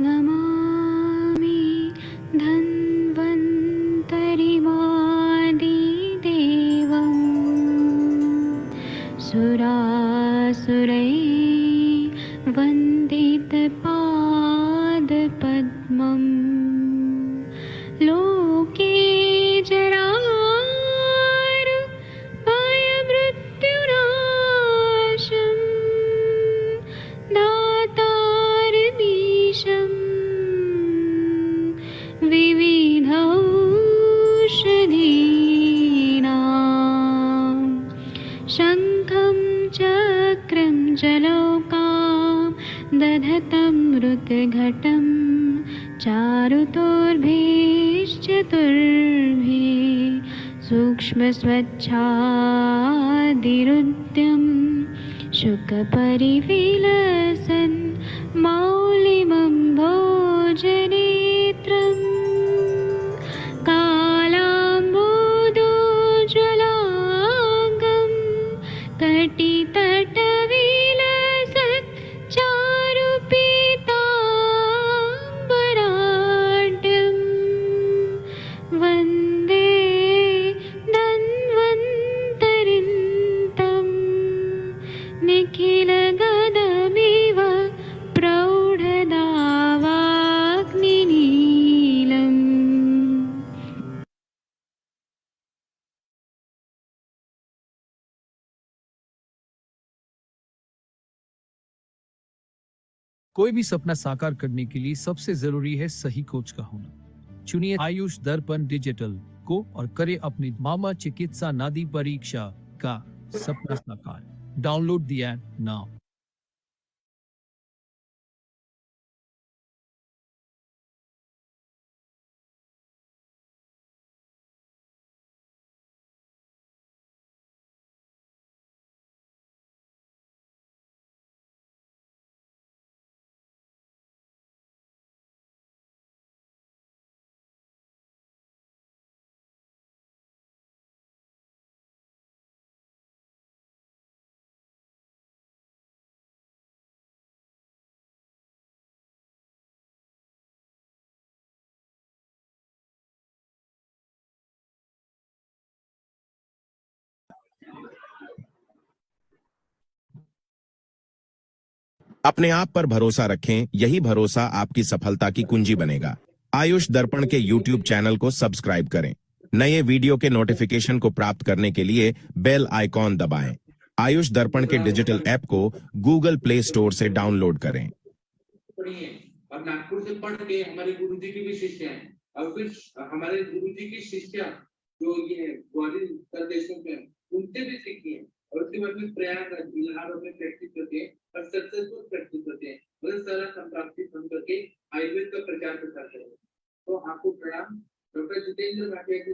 नमामि धन्वन्तरिमादिदेवम् सुरासुरैर्वन्दितपादपद्मम् लोके जरामृत्युनाशं दातारमीशं विविधौषधीनां शङ्खं चक्रं जलौकां दधतं मृतघटं चारुतोर्भिश्चतुर्भिः सूक्ष्मस्वच्छादिरुद्यं शुकपरिविलसन् मौलिमं भोजनेत्रम् कालाम्बोदोज्ज्वलाङ्गं कटितटविलसत् चारुपीताम्बराढ्यं वन्दे धन्वन्तरिन्तं निखिलगदमिव प्रौढदावाग्निनीलम्। कोई भी सपना साकार करने के लिए सबसे जरूरी है सही कोच का होना। चुनिए आयुष दर्पण डिजिटल को और करे अपनी मामा चिकित्सा नादी परीक्षा का सपना साकार। Download the app now. अपने आप पर भरोसा रखें, यही भरोसा आपकी सफलता की कुंजी बनेगा। आयुष दर्पण के YouTube चैनल को सब्सक्राइब करें। नए वीडियो के नोटिफिकेशन को प्राप्त करने के लिए बेल आइकॉन दबाएं। आयुष दर्पण के डिजिटल ऐप को गूगल प्ले स्टोर से डाउनलोड करें। और नागपुर से पढ़ के हमारे गुरु जी के भी शिष्य हैं और फिर हमारे गुरु जी की शिष्या जो ये ग्वालियर उत्तर देशों में उनसे भी सीखी है और उसके बाद में प्रयागराज इलाहाबाद में प्रैक्टिस करते हैं और सक्सेसफुल प्रैक्टिस करते हैं मतलब सारा संप्राप्ति हम करके आयुर्वेद का प्रचार प्रसार करें। तो आपको प्रणाम। डॉक्टर जितेंद्र भाटिया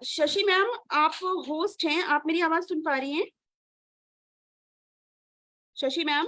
शशि मैम, आप होस्ट हैं, आप मेरी आवाज सुन पा रही हैं? शशि मैम।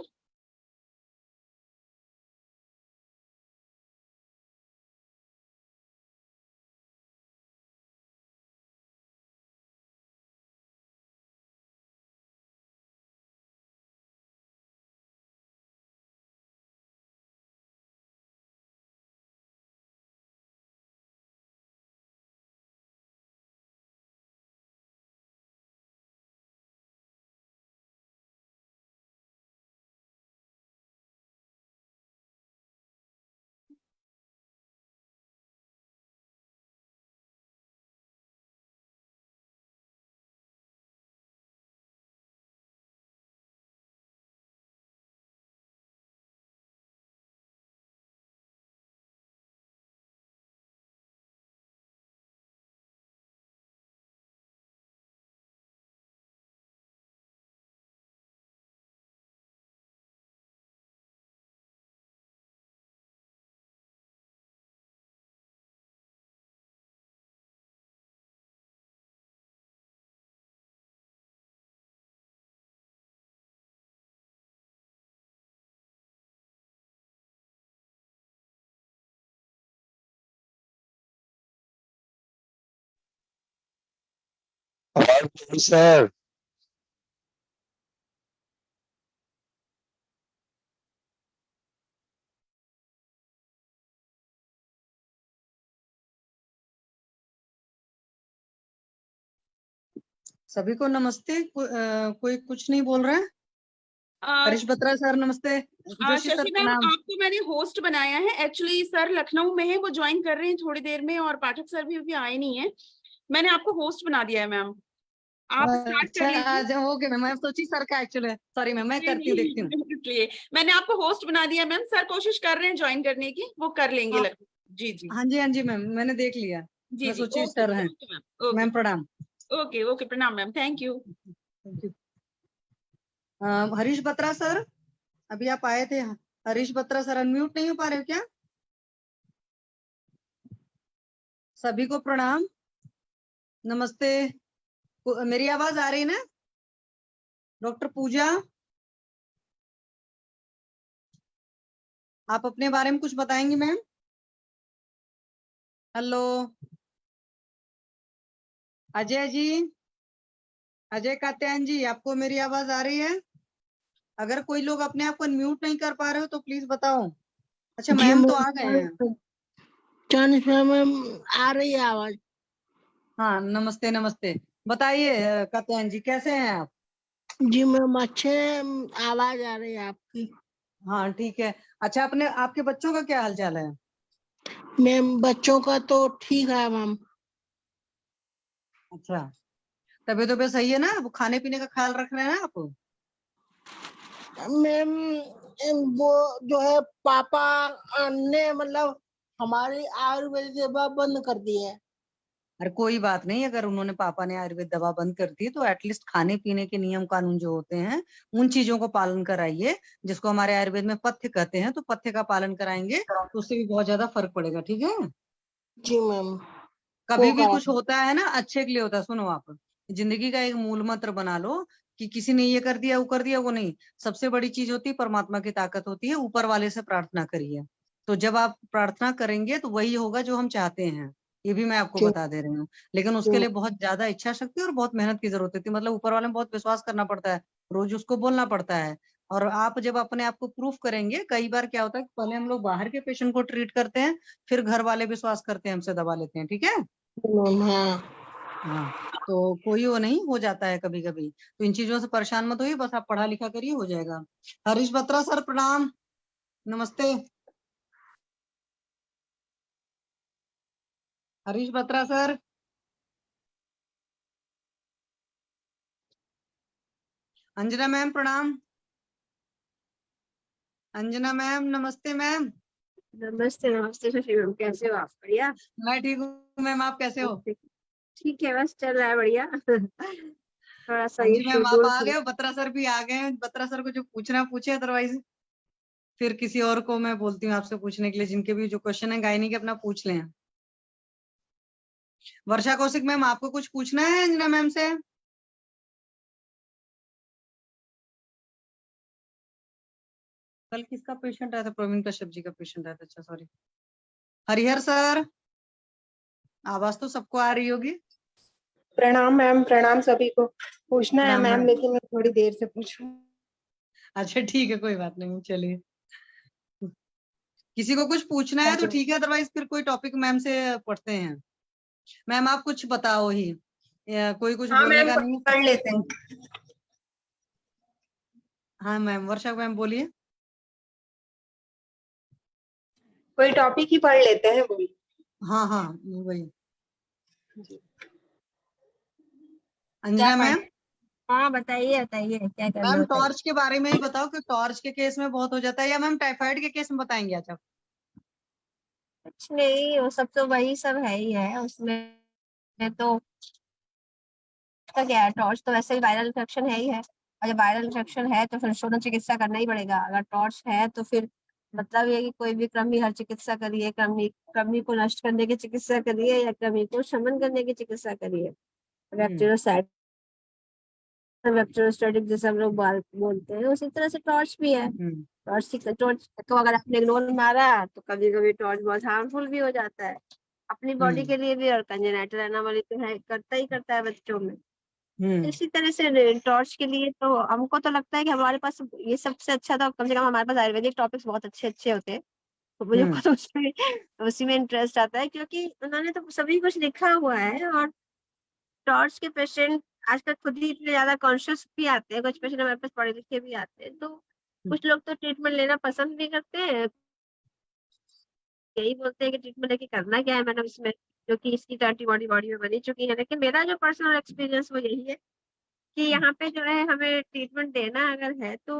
आवाज नहीं सर। सभी को नमस्ते। कोई कुछ नहीं बोल रहा है। हरीश बत्रा सर नमस्ते। जोशी सर शशि मैम, प्रणाम। आपको मैंने होस्ट बनाया है। एक्चुअली सर लखनऊ में है, वो ज्वाइन कर रहे हैं थोड़ी देर में, और पाठक सर भी अभी आए नहीं है। मैंने आपको होस्ट बना दिया है मैम, आप स्टार्ट कर अच्छा लीजिए। आज ओके मैम, मैं सोची सर का एक्चुअली सॉरी मैम, मैं नहीं, करती हूँ नहीं, देखती हूँ। इसलिए मैंने आपको होस्ट बना दिया मैम। सर कोशिश कर रहे हैं ज्वाइन करने की, वो कर लेंगे हाँ लखनऊ। जी जी हाँ जी मैम, मैंने देख लिया। जी मैं जी। सोची ओके सर हैं। ओके मैम, ओके मैम प्रणाम। ओके ओके, प्रणाम ma'am, thank you. Thank you. Harish Batra sir, अभी आप आए थे। हरीश बत्रा सर अनम्यूट नहीं हो पा रहे हो क्या? सभी को प्रणाम, नमस्ते। मेरी आवाज आ रही है ना? डॉक्टर पूजा, आप अपने बारे में कुछ बताएंगी मैम? हेलो अजय जी, अजय कात्यायन जी, आपको मेरी आवाज आ रही है? अगर कोई लोग अपने आप को अनम्यूट नहीं कर पा रहे हो तो प्लीज बताओ। अच्छा जी मैम तो आ गए हैं। चांद मैम आ रही है आवाज। हाँ नमस्ते नमस्ते। बताइए कात्यायन जी, कैसे हैं आप? जी मैम अच्छे, आवाज आ रही है आपकी। हाँ ठीक है। अच्छा अपने आपके बच्चों का क्या हाल चाल है? मैम बच्चों का तो ठीक है मैम। अच्छा, तबीयत वबीयत सही है ना? वो खाने पीने का ख्याल रख रहे हैं ना आप? मैम वो जो है पापा ने मतलब हमारी आयुर्वेदिक दवा बंद कर दी है। अरे कोई बात नहीं, अगर उन्होंने पापा ने आयुर्वेद दवा बंद कर दी तो एटलीस्ट खाने पीने के नियम कानून जो होते हैं उन चीजों को पालन कराइए, जिसको हमारे आयुर्वेद में पथ्य कहते हैं। तो पथ्य का पालन कराएंगे तो उससे भी बहुत ज्यादा फर्क पड़ेगा, ठीक है? जी मैम। कभी वो भी करा कुछ होता है ना अच्छे के लिए होता है। सुनो आप, जिंदगी का एक मूल मंत्र बना लो कि किसी ने ये कर दिया वो कर दिया, वो नहीं। सबसे बड़ी चीज होती है परमात्मा की ताकत होती है, ऊपर वाले से प्रार्थना करिए। तो जब आप प्रार्थना करेंगे तो वही होगा जो हम चाहते हैं, ये भी मैं आपको जी बता दे रही हूँ। लेकिन उसके जी लिए बहुत ज्यादा इच्छा शक्ति और बहुत मेहनत की जरूरत होती है। मतलब ऊपर वाले में बहुत विश्वास करना पड़ता है, रोज उसको बोलना पड़ता है। और आप जब अपने आप को प्रूफ करेंगे, कई बार क्या होता है कि पहले हम लोग बाहर के पेशेंट को ट्रीट करते हैं, फिर घर वाले विश्वास करते हैं, हमसे दवा लेते हैं, ठीक है? मैम। हाँ हाँ, तो कोई वो नहीं हो जाता है कभी कभी। तो इन चीजों से परेशान मत होइए, बस आप पढ़ा लिखा करिए, हो जाएगा। हरीश बत्रा सर प्रणाम, नमस्ते। हरीश बत्रा सर, अंजना मैम प्रणाम। अंजना मैम नमस्ते मैम। नमस्ते नमस्ते शशि मैम, कैसे हो आप? बढ़िया। मैं ठीक हूँ मैम, आप कैसे हो? ठीक है, बस चल रहा है बढ़िया। थोड़ा सा हाँ ये जी मैम, आप शेड्यूल आ गए हो? बत्रा सर भी आ गए हैं। बत्रा सर को जो पूछना है पूछे, अदरवाइज फिर किसी और को मैं बोलती हूँ आपसे पूछने के लिए, जिनके भी जो क्वेश्चन है गायनी के अपना पूछ लें। वर्षा कौशिक मैम, आपको कुछ पूछना है अंजना मैम से? कल किसका पेशेंट आया था? प्रवीण कश्यप जी का पेशेंट आया था, अच्छा सॉरी। हरिहर सर, आवाज तो सबको आ रही होगी। प्रणाम मैम, प्रणाम सभी को। पूछना है प्रणाम मैम, मैम। लेकिन मैं थोड़ी देर से पूछूं। अच्छा ठीक है, कोई बात नहीं, चलिए। किसी को कुछ पूछना है तो ठीक है, अदरवाइज फिर कोई टॉपिक मैम से पढ़ते हैं। मैम आप कुछ बताओ ही, या कोई कुछ हाँ बोलने मैम, का नहीं है? पढ़ लेते हैं। हाँ मैम, वर्षा मैम बोलिए। कोई टॉपिक ही पढ़ लेते हैं, बोलिए। हाँ हाँ वही। जी। क्या अंजना पढ़? मैम, हाँ बताइए बताइए, क्या करना मैम होता है? टॉर्च के बारे में ही बताओ कि टॉर्च के केस में बहुत हो जाता है, या मैम टाइफाइड के केस में बताएंगे आज आप? कुछ नहीं, वो सब तो वही सब है ही है उसमें। तो उसका क्या है, टॉर्च तो वैसे ही वायरल इन्फेक्शन है ही है। और जब वायरल इन्फेक्शन है तो फिर शोधन चिकित्सा करना ही पड़ेगा। अगर टॉर्च है तो फिर मतलब ये कि कोई भी कृमि हर चिकित्सा करिए, कृमि कृमि को नष्ट करने की चिकित्सा करिए या कृमि को शमन करने की चिकित्सा करिए। बैक्टीरियोसाइड बैक्टीरियोस्टैटिक जैसे हम लोग बोलते हैं, उसी तरह से टॉर्च भी है। हम्म टॉर्च को अगर आपने इग्नोर मारा तो कभी कभी टॉर्च बहुत हार्मफुल भी हो जाता है अपनी बॉडी हम्म के लिए भी। और कंजेनाइटल एनोमली तो है, करता ही करता है बच्चों में। इसी तरह से टॉर्च के लिए तो हमको तो लगता है कि हमारे पास ये सबसे अच्छा था, कम से कम हमारे पास आयुर्वेदिक टॉपिक्स बहुत अच्छे अच्छे होते हैं, तो मुझे हम्म। खुद उसमें उसी में इंटरेस्ट आता है, क्योंकि उन्होंने तो सभी कुछ लिखा हुआ है। और टॉर्च के पेशेंट आजकल खुद ही इतने ज्यादा कॉन्शियस भी आते हैं, कुछ पेशेंट हमारे पास पढ़े लिखे भी आते हैं, तो कुछ लोग तो ट्रीटमेंट लेना पसंद भी करते हैं, यही बोलते हैं कि ट्रीटमेंट लेके करना क्या है मैडम इसमें, क्योंकि इसकी तो एंटीबॉडी बॉडी में बनी चुकी है। लेकिन मेरा जो पर्सनल एक्सपीरियंस वो यही है कि यहाँ पे जो है हमें ट्रीटमेंट देना अगर है तो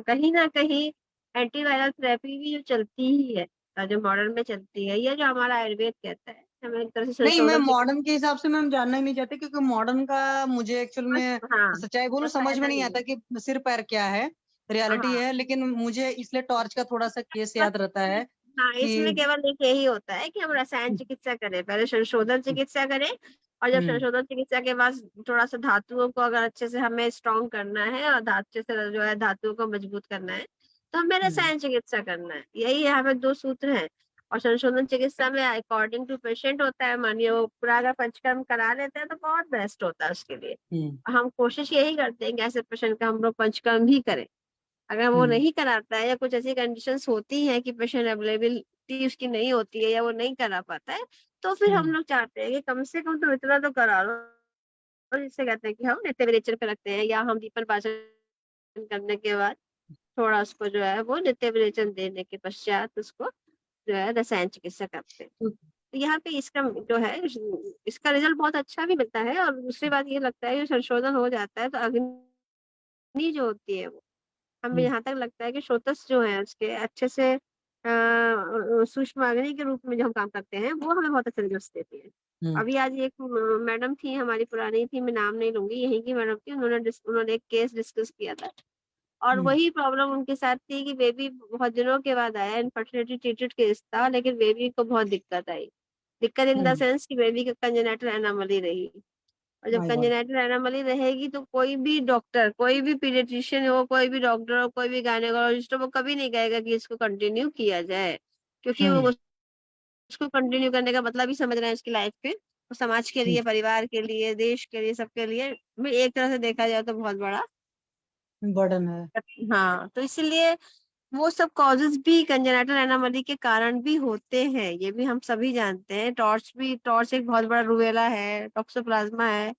कहीं ना कहीं एंटीवायरल थेरेपी भी जो चलती ही है, जो मॉडर्न में चलती है, या जो हमारा आयुर्वेद कहता है, हमें एक तरह से नहीं, मैं संशोधन मॉडर्न के हिसाब से मैम जानना ही नहीं चाहती, क्योंकि मॉडर्न का मुझे एक्चुअल में हाँ सच्चाई बोलूं वो समझ में फायदा नहीं नहीं आता है। कि सिर पैर क्या है, रियलिटी हाँ है। लेकिन मुझे इसलिए टॉर्च का थोड़ा सा केस बस याद रहता है हाँ, इसमें कि केवल एक यही होता है कि हम रसायन चिकित्सा करें, पहले संशोधन चिकित्सा करें, और जब हम्म संशोधन चिकित्सा के बाद थोड़ा सा धातुओं को अगर अच्छे से हमें स्ट्रॉन्ग करना है और अच्छे से जो है धातुओं को मजबूत करना है, तो हमें हम्म रसायन चिकित्सा करना है। यही यहाँ पे दो सूत्र हैं। और संशोधन चिकित्सा में अकॉर्डिंग टू पेशेंट होता है, मानिए वो पूरा अगर पंचकर्म करा लेते हैं तो बहुत बेस्ट होता है उसके लिए। हम्म हम कोशिश यही करते हैं कि ऐसे पेशेंट का हम लोग पंचकर्म ही करें। अगर वो हम्म नहीं कराता है या कुछ ऐसी कंडीशंस होती हैं कि पेशेंट अवेलेबिलिटी उसकी नहीं होती है या वो नहीं करा पाता है, तो फिर हम हम्म लोग चाहते हैं कि कम से कम तो इतना तो करा लो, जिससे कहते हैं कि हम नित्य विरेचन पे रखते हैं, या हम दीपन पाचन करने के बाद थोड़ा उसको जो है वो नित्य विरेचन देने के पश्चात उसको जो है रसायन चिकित्सा करते हैं। तो यहाँ पे इसका जो है इसका रिजल्ट बहुत अच्छा भी मिलता है। और दूसरी बात ये लगता है कि संशोधन हो जाता है तो अग्नि जो होती है वो हमें हम्म यहाँ तक लगता है कि स्रोतस जो है उसके अच्छे से सूक्ष्म अग्नि के रूप में जो हम काम करते हैं वो हमें बहुत अच्छे रिजल्ट देती है। हम्म अभी आज एक मैडम थी हमारी पुरानी थी, मैं नाम नहीं लूंगी, यहीं की मैडम थी, उन्होंने एक केस डिस्कस किया था। और हम्म वही प्रॉब्लम उनके साथ थी कि बेबी बहुत दिनों के बाद आया, इनफर्टिलिटी ट्रीटेड केस था, लेकिन बेबी को बहुत दिक्कत आई। दिक्कत इन द हम्म सेंस कि बेबी का कंजेनिटल एनोमली रही। और जब माय गॉड। कंजेनिटल एनोमली रहेगी तो कोई भी डॉक्टर, कोई भी पीडियाट्रिशियन हो, कोई भी डॉक्टर हो, कोई भी गायनेकोलॉजिस्ट हो, वो कभी नहीं कहेगा कि इसको कंटिन्यू किया जाए, क्योंकि वो हम्म उसको कंटिन्यू करने का मतलब ही समझ रहे हैं इसकी लाइफ पे, और समाज के लिए, परिवार के लिए, देश के लिए, सबके लिए भी एक तरह से देखा जाए तो बहुत बड़ा। बर्डन है। हाँ, तो इसीलिए वो सब कॉजेज भी कंजेनिटल एनोमली के कारण भी होते हैं, ये भी हम सभी जानते हैं। टॉर्च एक बहुत बड़ा रूबेला है, टॉक्सोप्लाज्मा है,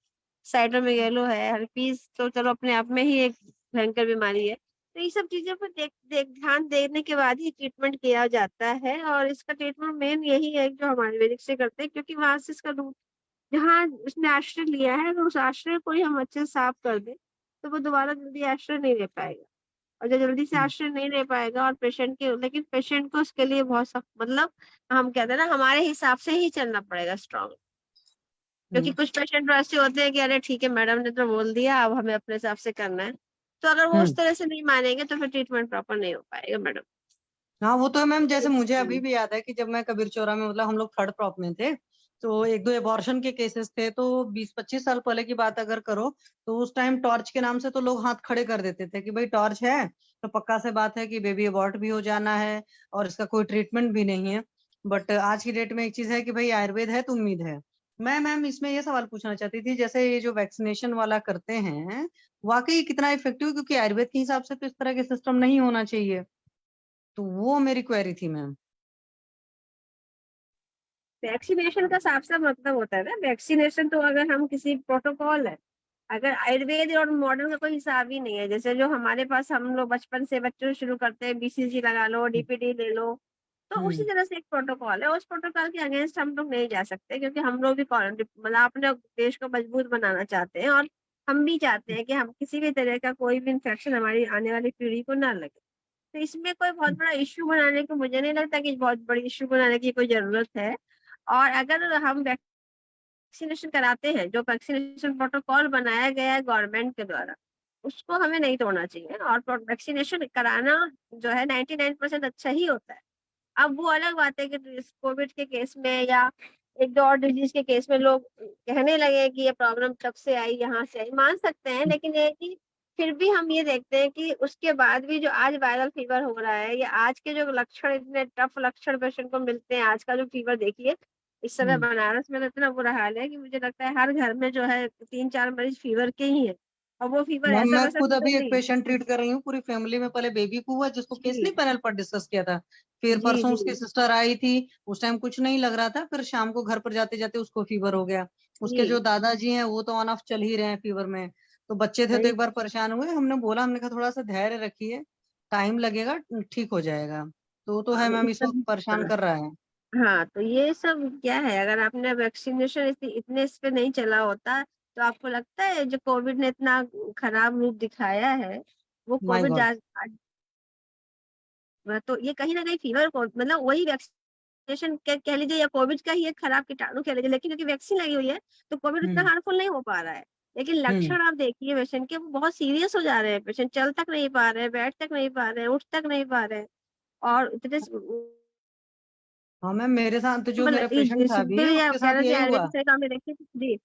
साइटोमेगालो है, हर्पीस तो चलो अपने आप में ही एक भयंकर बीमारी है। तो ये सब चीजों पर ध्यान देने के बाद ही ट्रीटमेंट किया जाता है। और इसका ट्रीटमेंट मेन यही है जो हमारे वैदिक से करते हैं, क्योंकि वहां से इसका रूट जहाँ उसने आश्रय लिया है, अगर उस आश्रय को ही हम अच्छे से साफ कर दें तो वो दोबारा जल्दी आश्रय नहीं ले पाएगा। और जो जल्दी से हम्म आश्रय नहीं ले पाएगा और पेशेंट के, लेकिन पेशेंट को उसके लिए बहुत सख्त, मतलब हम कहते हैं ना, हमारे हिसाब से ही चलना पड़ेगा स्ट्रॉन्ग। क्योंकि हम्म कुछ पेशेंट तो ऐसे होते हैं कि अरे ठीक है मैडम ने तो बोल दिया, अब हमें अपने हिसाब से करना है, तो अगर वो उस हम्म। तरह से नहीं मानेंगे तो फिर ट्रीटमेंट प्रॉपर नहीं हो पाएगा मैडम। हाँ, वो तो है मैम। जैसे मुझे अभी भी याद है कि जब मैं कबीर चौरा में, मतलब हम लोग थर्ड प्रॉप में थे, तो एक दो एबॉर्शन के केसेस थे। तो 20-25 साल पहले की बात अगर करो, तो उस टाइम टॉर्च के नाम से तो लोग हाथ खड़े कर देते थे कि भाई टॉर्च है तो पक्का से बात है कि बेबी अबॉर्ट भी हो जाना है और इसका कोई ट्रीटमेंट भी नहीं है। बट आज की डेट में एक चीज है कि भाई आयुर्वेद है तो उम्मीद है। मैं मैम इसमें ये सवाल पूछना चाहती थी, जैसे ये जो वैक्सीनेशन वाला करते हैं, वाकई कितना इफेक्टिव? क्योंकि आयुर्वेद के हिसाब से तो इस तरह के सिस्टम नहीं होना चाहिए। तो वो मेरी क्वेरी थी मैम। वैक्सीनेशन का साफ साफ मतलब होता है ना, वैक्सीनेशन तो अगर हम किसी प्रोटोकॉल है, अगर आयुर्वेद और मॉडर्न का कोई हिसाब ही नहीं है, जैसे जो हमारे पास हम लोग बचपन से बच्चों से शुरू करते हैं, बीसीजी लगा लो, डीपीटी ले लो, तो उसी हम्म तरह से एक प्रोटोकॉल है। उस प्रोटोकॉल के अगेंस्ट हम लोग नहीं जा सकते, क्योंकि हम लोग भी मतलब अपने देश को मजबूत बनाना चाहते हैं, और हम भी चाहते हैं कि हम किसी भी तरह का कोई भी इंफेक्शन हमारी आने वाली पीढ़ी को ना लगे। तो इसमें कोई बहुत बड़ा इश्यू बनाने को मुझे नहीं लगता कि बहुत बड़ी इश्यू बनाने की कोई जरूरत है। और अगर हम वैक्सीनेशन कराते हैं, जो वैक्सीनेशन प्रोटोकॉल बनाया गया है गवर्नमेंट के द्वारा, उसको हमें नहीं तोड़ना चाहिए। और वैक्सीनेशन कराना जो है 99% अच्छा ही होता है। अब वो अलग बात है कि कोविड के केस में या एक दो और डिजीज के केस में लोग कहने लगे कि ये प्रॉब्लम तब से आई, यहाँ से आई, मान सकते हैं, लेकिन ये है कि फिर भी हम ये देखते हैं कि उसके बाद भी जो आज वायरल फीवर हो रहा है, या आज के जो लक्षण, इतने टफ लक्षण पेशेंट को मिलते हैं, आज का जो फीवर देखिए, इस समय हम्म। बनारस में तो इतना बुरा हाल है कि मुझे लगता है हर घर में जो है 3-4 मरीज फीवर के ही है, और वो फीवर मैम ऐसा मैं वैसा खुद फीवर अभी एक नहीं। पेशेंट ट्रीट कर रही हूँ पूरी फैमिली में। पहले बेबी को हुआ जिसको केस जी नहीं पैनल पर डिस्कस किया था, फिर जी परसों उसकी जी सिस्टर आई थी, उस टाइम कुछ नहीं लग रहा था, फिर शाम को घर पर जाते जाते उसको फीवर हो गया। उसके जो जी। दादाजी हैं वो तो ऑन ऑफ चल ही रहे हैं फीवर में। तो बच्चे थे तो वही एक बार परेशान हुए, हमने कहा थोड़ा सा धैर्य रखिए, टाइम लगेगा, ठीक हो जाएगा। तो वो तो है हाँ, मैम, इस इस वक्त सब परेशान कर रहा है। हाँ, तो ये सब क्या है, अगर आपने वैक्सीनेशन इतने इस पे नहीं चला होता तो आपको लगता है जो कोविड ने इतना खराब रूप दिखाया है, वो माय कोविड गॉड। तो ये कहीं ना कहीं फीवर को मतलब वही वैक्सीनेशन कह लीजिए या कोविड का ही एक खराब कीटाणु कह लीजिए, लेकिन क्योंकि वैक्सीन लगी हुई है तो कोविड उतना हम्म। हार्मफुल नहीं हो पा रहा है। लेकिन हम्म। लक्षण आप देखिए पेशेंट के, वो बहुत सीरियस हो जा रहे हैं, पेशेंट चल तक नहीं पा रहे हैं, बैठ तक नहीं पा रहे हैं, उठ तक नहीं पा रहे हैं, और इतने हाँ मैम, मेरे साथ तो जो मेरा मतलब पेशेंट था सुनते अभी हुए आप उसके कह साथ रहे थे यही हुआ। आयुर्वेदिक सेवा में देखिए। जी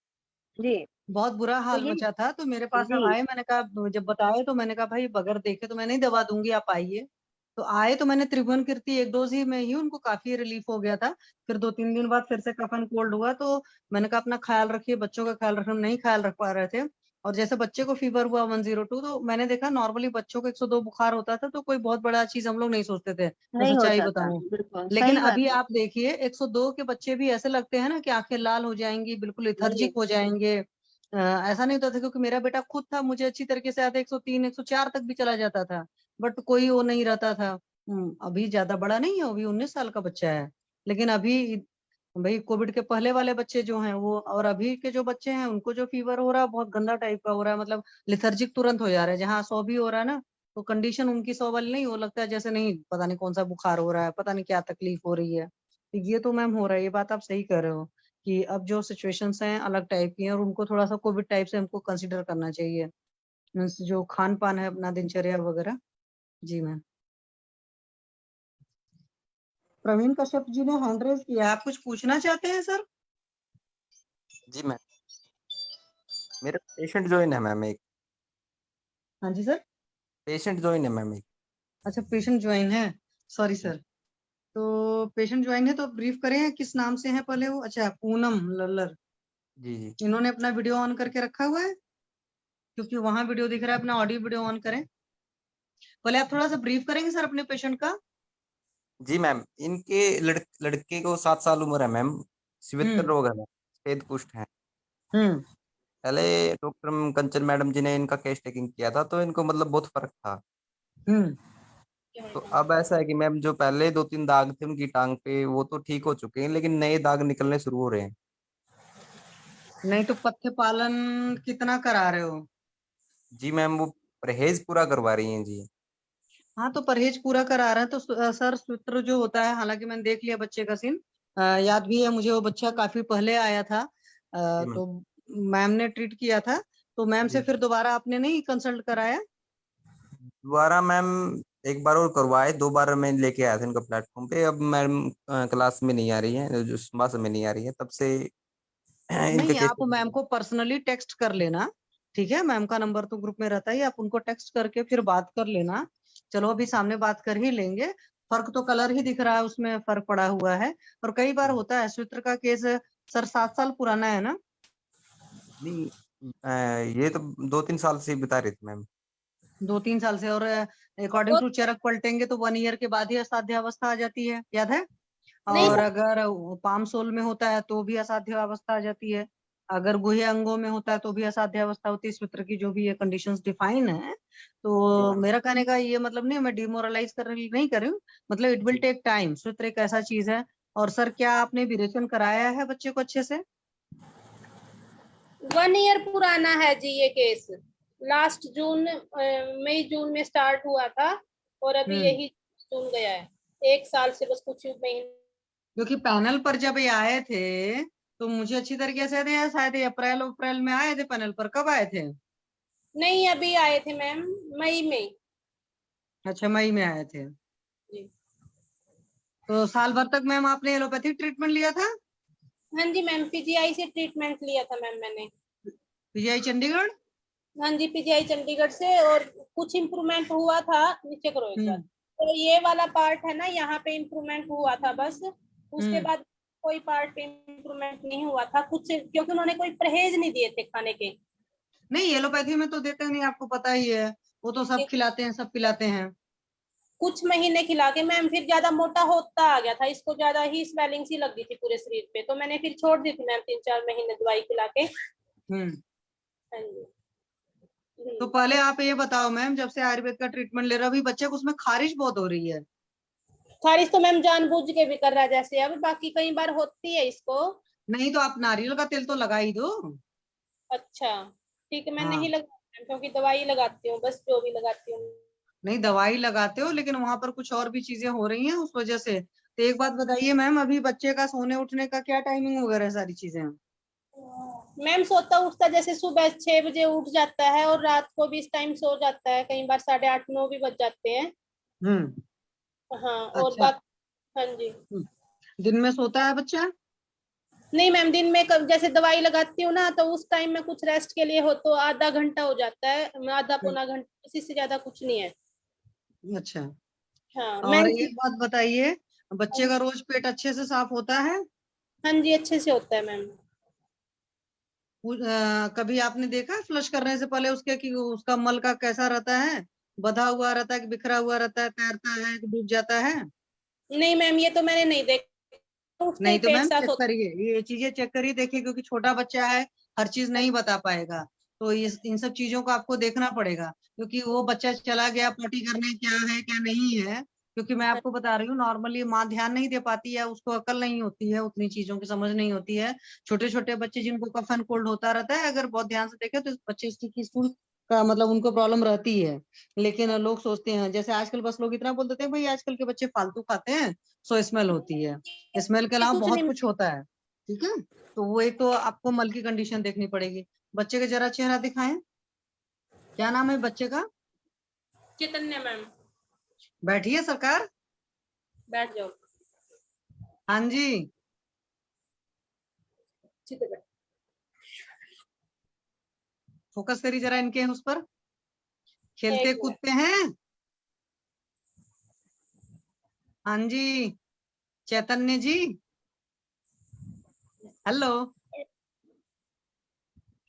जी। बहुत बुरा तो हाल ये मचा था, तो मेरे पास जी आए, मैंने कहा, जब बताए तो मैंने कहा भाई बगैर देखे तो मैं नहीं दवा दूंगी, आप आइए। तो आए तो मैंने त्रिभुवन कीर्ति एक डोज ही में ही उनको काफी रिलीफ हो गया था। फिर 2-3 दिन बाद फिर से कफ एंड कोल्ड हुआ, तो मैंने कहा अपना ख्याल रखिए, बच्चों का ख्याल रखना, नहीं ख्याल रख पा रहे थे। और जैसे बच्चे को फीवर हुआ 102, तो मैंने देखा नॉर्मली बच्चों को 102 बुखार होता था तो कोई बहुत बड़ा चीज हम लोग नहीं सोचते थे, मैं नहीं सच्चाई होता था, बताऊं। बिल्कुल लेकिन सही बात अभी है। आप देखिए 102 के बच्चे भी ऐसे लगते हैं ना कि आंखें लाल हो जाएंगी, बिल्कुल जी इथर्जिक हो जाएंगे। ऐसा नहीं होता था, क्योंकि मेरा बेटा खुद था, मुझे अच्छी तरीके से आता 103 104 तक भी चला जाता था, बट कोई वो नहीं रहता था। अभी ज्यादा बड़ा नहीं है, अभी 19 साल का बच्चा है। लेकिन अभी भाई कोविड के पहले वाले बच्चे जो हैं वो और अभी के जो बच्चे हैं उनको जो फीवर हो रहा है बहुत गंदा टाइप का हो रहा है, मतलब लिथर्जिक तुरंत हो जा रहा है। जहाँ 100 भी हो रहा है ना, तो कंडीशन उनकी 100 वाली नहीं हो, लगता है जैसे नहीं पता नहीं कौन सा बुखार हो रहा है, पता नहीं क्या तकलीफ हो रही है। तो ये तो मैम हो रहा है, ये बात आप सही कह रहे हो कि अब जो सिचुएशंस हैं अलग टाइप की हैं, और उनको थोड़ा सा कोविड टाइप से हमको कंसिडर करना चाहिए, मीन्स जो खान पान है अपना, दिनचर्या वगैरह। जी मैम। प्रवीण कश्यप जी ने हैंड रेज किया, आप कुछ पूछना चाहते हैं सर? जी मैम, मेरा पेशेंट ज्वाइन है मैम, एक हाँ जी सर। पेशेंट ज्वाइन है मैम एक। अच्छा, पेशेंट ज्वाइन है, सॉरी सर। तो पेशेंट ज्वाइन है तो ब्रीफ करें किस नाम से है पहले वो? अच्छा, पूनम लल्लर। जी जी इन्होंने अपना वीडियो ऑन करके रखा हुआ है, क्योंकि वहां वीडियो दिख रहा है, अपना ऑडियो वीडियो ऑन करें। पहले आप थोड़ा सा ब्रीफ करेंगे सर अपने पेशेंट का? जी मैम, इनके लड़के को 7 साल उम्र है मैम, सिवित्र हम्म। रोग है मैम, सफेद कुष्ठ है। हम्म। पहले डॉक्टर कंचन मैडम जी ने इनका केस टेकिंग किया था तो इनको मतलब बहुत फर्क था। हम्म। तो अब ऐसा है कि मैम जो पहले 2-3 दाग थे उनकी टांग पे वो तो ठीक हो चुके हैं, लेकिन नए दाग निकलने शुरू हो रहे हैं। नहीं तो पथ्य पालन कितना करा रहे हो? जी मैम, वो परहेज पूरा करवा रही हैं जी। हाँ, तो परहेज पूरा करा रहे हैं तो सर सूत्र जो होता है, हालांकि मैंने देख लिया बच्चे का सीन, याद भी है मुझे, वो बच्चा काफी पहले आया था, जी मैम। तो मैम ने ट्रीट किया था। तो मैम से जी फिर दोबारा आपने नहीं कंसल्ट कराया? दोबारा मैम एक बार और करवाए, 2 बार मैं लेके आया था इनका प्लेटफॉर्म पे। अब मैम क्लास में नहीं आ रही है, जो सुबह में नहीं आ रही है तब से इनका नहीं, केस। आप मैम को पर्सनली टेक्स्ट कर लेना, ठीक है? मैम का नंबर तो ग्रुप में रहता ही, आप उनको टेक्स्ट करके फिर बात कर लेना। चलो अभी सामने बात कर ही लेंगे। फर्क तो कलर ही दिख रहा है, उसमें फर्क पड़ा हुआ है। और कई बार होता है सूत्र का केस सर 7 साल पुराना है ना? नहीं, ये तो 2-3 साल से बता रही थी मैम। 2-3 साल से, और अकॉर्डिंग टू चरक पलटेंगे तो 1 ईयर के बाद ही असाध्य अवस्था आ जाती है, याद है? और अगर पाम सोल में होता है तो भी असाध्य अवस्था आ जाती है, अगर गुह्य अंगों में होता है तो भी असाध्य अवस्था होती है। इस सूत्र की जो भी ये कंडीशंस डिफाइन है, जी तो मैम। मेरा कहने का ये मतलब नहीं, मैं डिमोरलाइज कर रही नहीं कर रही हूँ, मतलब इट विल जी टेक टाइम। सूत्र एक ऐसा चीज है। और सर क्या आपने विरेचन कराया है बच्चे को अच्छे से? 1 ईयर पुराना है जी ये केस। लास्ट जून मई जून में स्टार्ट हुआ था और अभी हम्म। यही जून गया है। 1 साल से बस कुछ महीने। क्योंकि पैनल पर जब ये आए थे तो मुझे अच्छी तरीके से याद है, शायद ये अप्रैल अप्रैल में आए थे पैनल पर। कब आए थे? नहीं, अभी आए थे मैम, मई में। अच्छा, मई में आए थे। जी तो साल भर तक मैम आपने एलोपैथिक ट्रीटमेंट लिया था? हाँ जी मैम, पीजीआई से ट्रीटमेंट लिया था मैम मैंने। पीजीआई चंडीगढ़? हाँ जी, पीजीआई चंडीगढ़ से, और कुछ इम्प्रूवमेंट हुआ था। नीचे करो एक बार। हम्म। तो ये वाला पार्ट है ना, यहाँ पे इम्प्रूवमेंट हुआ था बस। उसके हम्म। बाद कोई पार्ट इम्प्रूवमेंट नहीं हुआ था कुछ, क्योंकि उन्होंने कोई परहेज नहीं दिए थे खाने के। नहीं, एलोपैथी में तो देते नहीं, आपको पता ही है, वो तो सब खिलाते हैं, सब पिलाते हैं। कुछ महीने खिला के मैम फिर ज्यादा मोटा होता आ गया था, इसको ज्यादा ही स्वेलिंग सी लग गई थी पूरे शरीर पे, तो मैंने फिर छोड़ दी थी मैम 3-4 महीने दवाई खिला के। हाँ जी। तो पहले आप ये बताओ मैम, जब से आयुर्वेद का ट्रीटमेंट ले रहे हो, अभी बच्चे को उसमें खारिश बहुत हो रही है। खारिश तो मैम जानबूझ के भी कर रहा है जैसे अब, बाकी कई बार होती है इसको। नहीं तो आप नारियल का तेल तो लगा ही दो। अच्छा ठीक है, मैं हाँ। नहीं लगाती क्योंकि दवाई लगाती हूँ, बस जो भी लगाती हूँ। नहीं, दवाई लगाते हो, लेकिन वहां पर कुछ और भी चीजें हो रही हैं उस वजह से। तो एक बात बताइए मैम, अभी बच्चे का सोने उठने का क्या टाइमिंग वगैरह सारी चीजें हैं? मैम सोता उठता जैसे सुबह 6 बजे उठ जाता है और रात को भी इस टाइम सो जाता है, कई बार 8:30-9 भी बज जाते हैं। हाँ और अच्छा। हाँ जी। दिन में सोता है बच्चा? नहीं मैम, दिन में जैसे दवाई लगाती हूँ ना, तो उस टाइम में कुछ रेस्ट के लिए हो तो आधा घंटा हो जाता है, आधा पौना घंटा, इसी से ज्यादा कुछ नहीं है। अच्छा। हाँ और मैम। एक बात बताइए, बच्चे का रोज पेट अच्छे से साफ होता है? हाँ जी अच्छे से होता है मैम। कभी आपने देखा फ्लश करने से पहले उसके कि उसका मल का कैसा रहता है? बंधा हुआ रहता है कि बिखरा हुआ रहता है, तैरता है कि डूब जाता है? नहीं मैम, ये तो मैंने नहीं देखा, उठते ही नहीं तो पेट मैम साफ चेक होता करिए, ये चीजें चेक करिए, देखिए, क्योंकि छोटा बच्चा है, हर चीज नहीं बता पाएगा। तो इन सब चीजों को आपको देखना पड़ेगा, क्योंकि वो बच्चा चला गया पोटी करने, क्या है क्या नहीं है। क्योंकि मैं है। आपको बता रही हूँ, नॉर्मली माँ ध्यान नहीं दे पाती है, उसको अकल नहीं होती है, उतनी चीजों की समझ नहीं होती है। छोटे छोटे बच्चे जिनको कफ एंड कोल्ड होता रहता है, अगर बहुत ध्यान से देखे तो इस बच्चे की स्टूल का मतलब उनको प्रॉब्लम रहती है। लेकिन लोग सोचते हैं, जैसे आजकल बस लोग इतना बोल देते हैं, भाई आजकल के बच्चे फालतू खाते हैं, सो स्मेल होती है। स्मेल के अलावा कुछ बहुत नहीं। कुछ होता है। ठीक है, तो वो एक तो आपको मल की कंडीशन देखनी पड़ेगी। बच्चे का जरा चेहरा दिखाएं, क्या नाम है बच्चे का? चैतन्य मैम। बैठिए सरकार। बैठ जाओ। हाँ जी। फोकस करिए जरा इनके उस पर। खेलते एक मिनट। कूदते हैं? हाँ जी, चैतन्य जी, हेलो।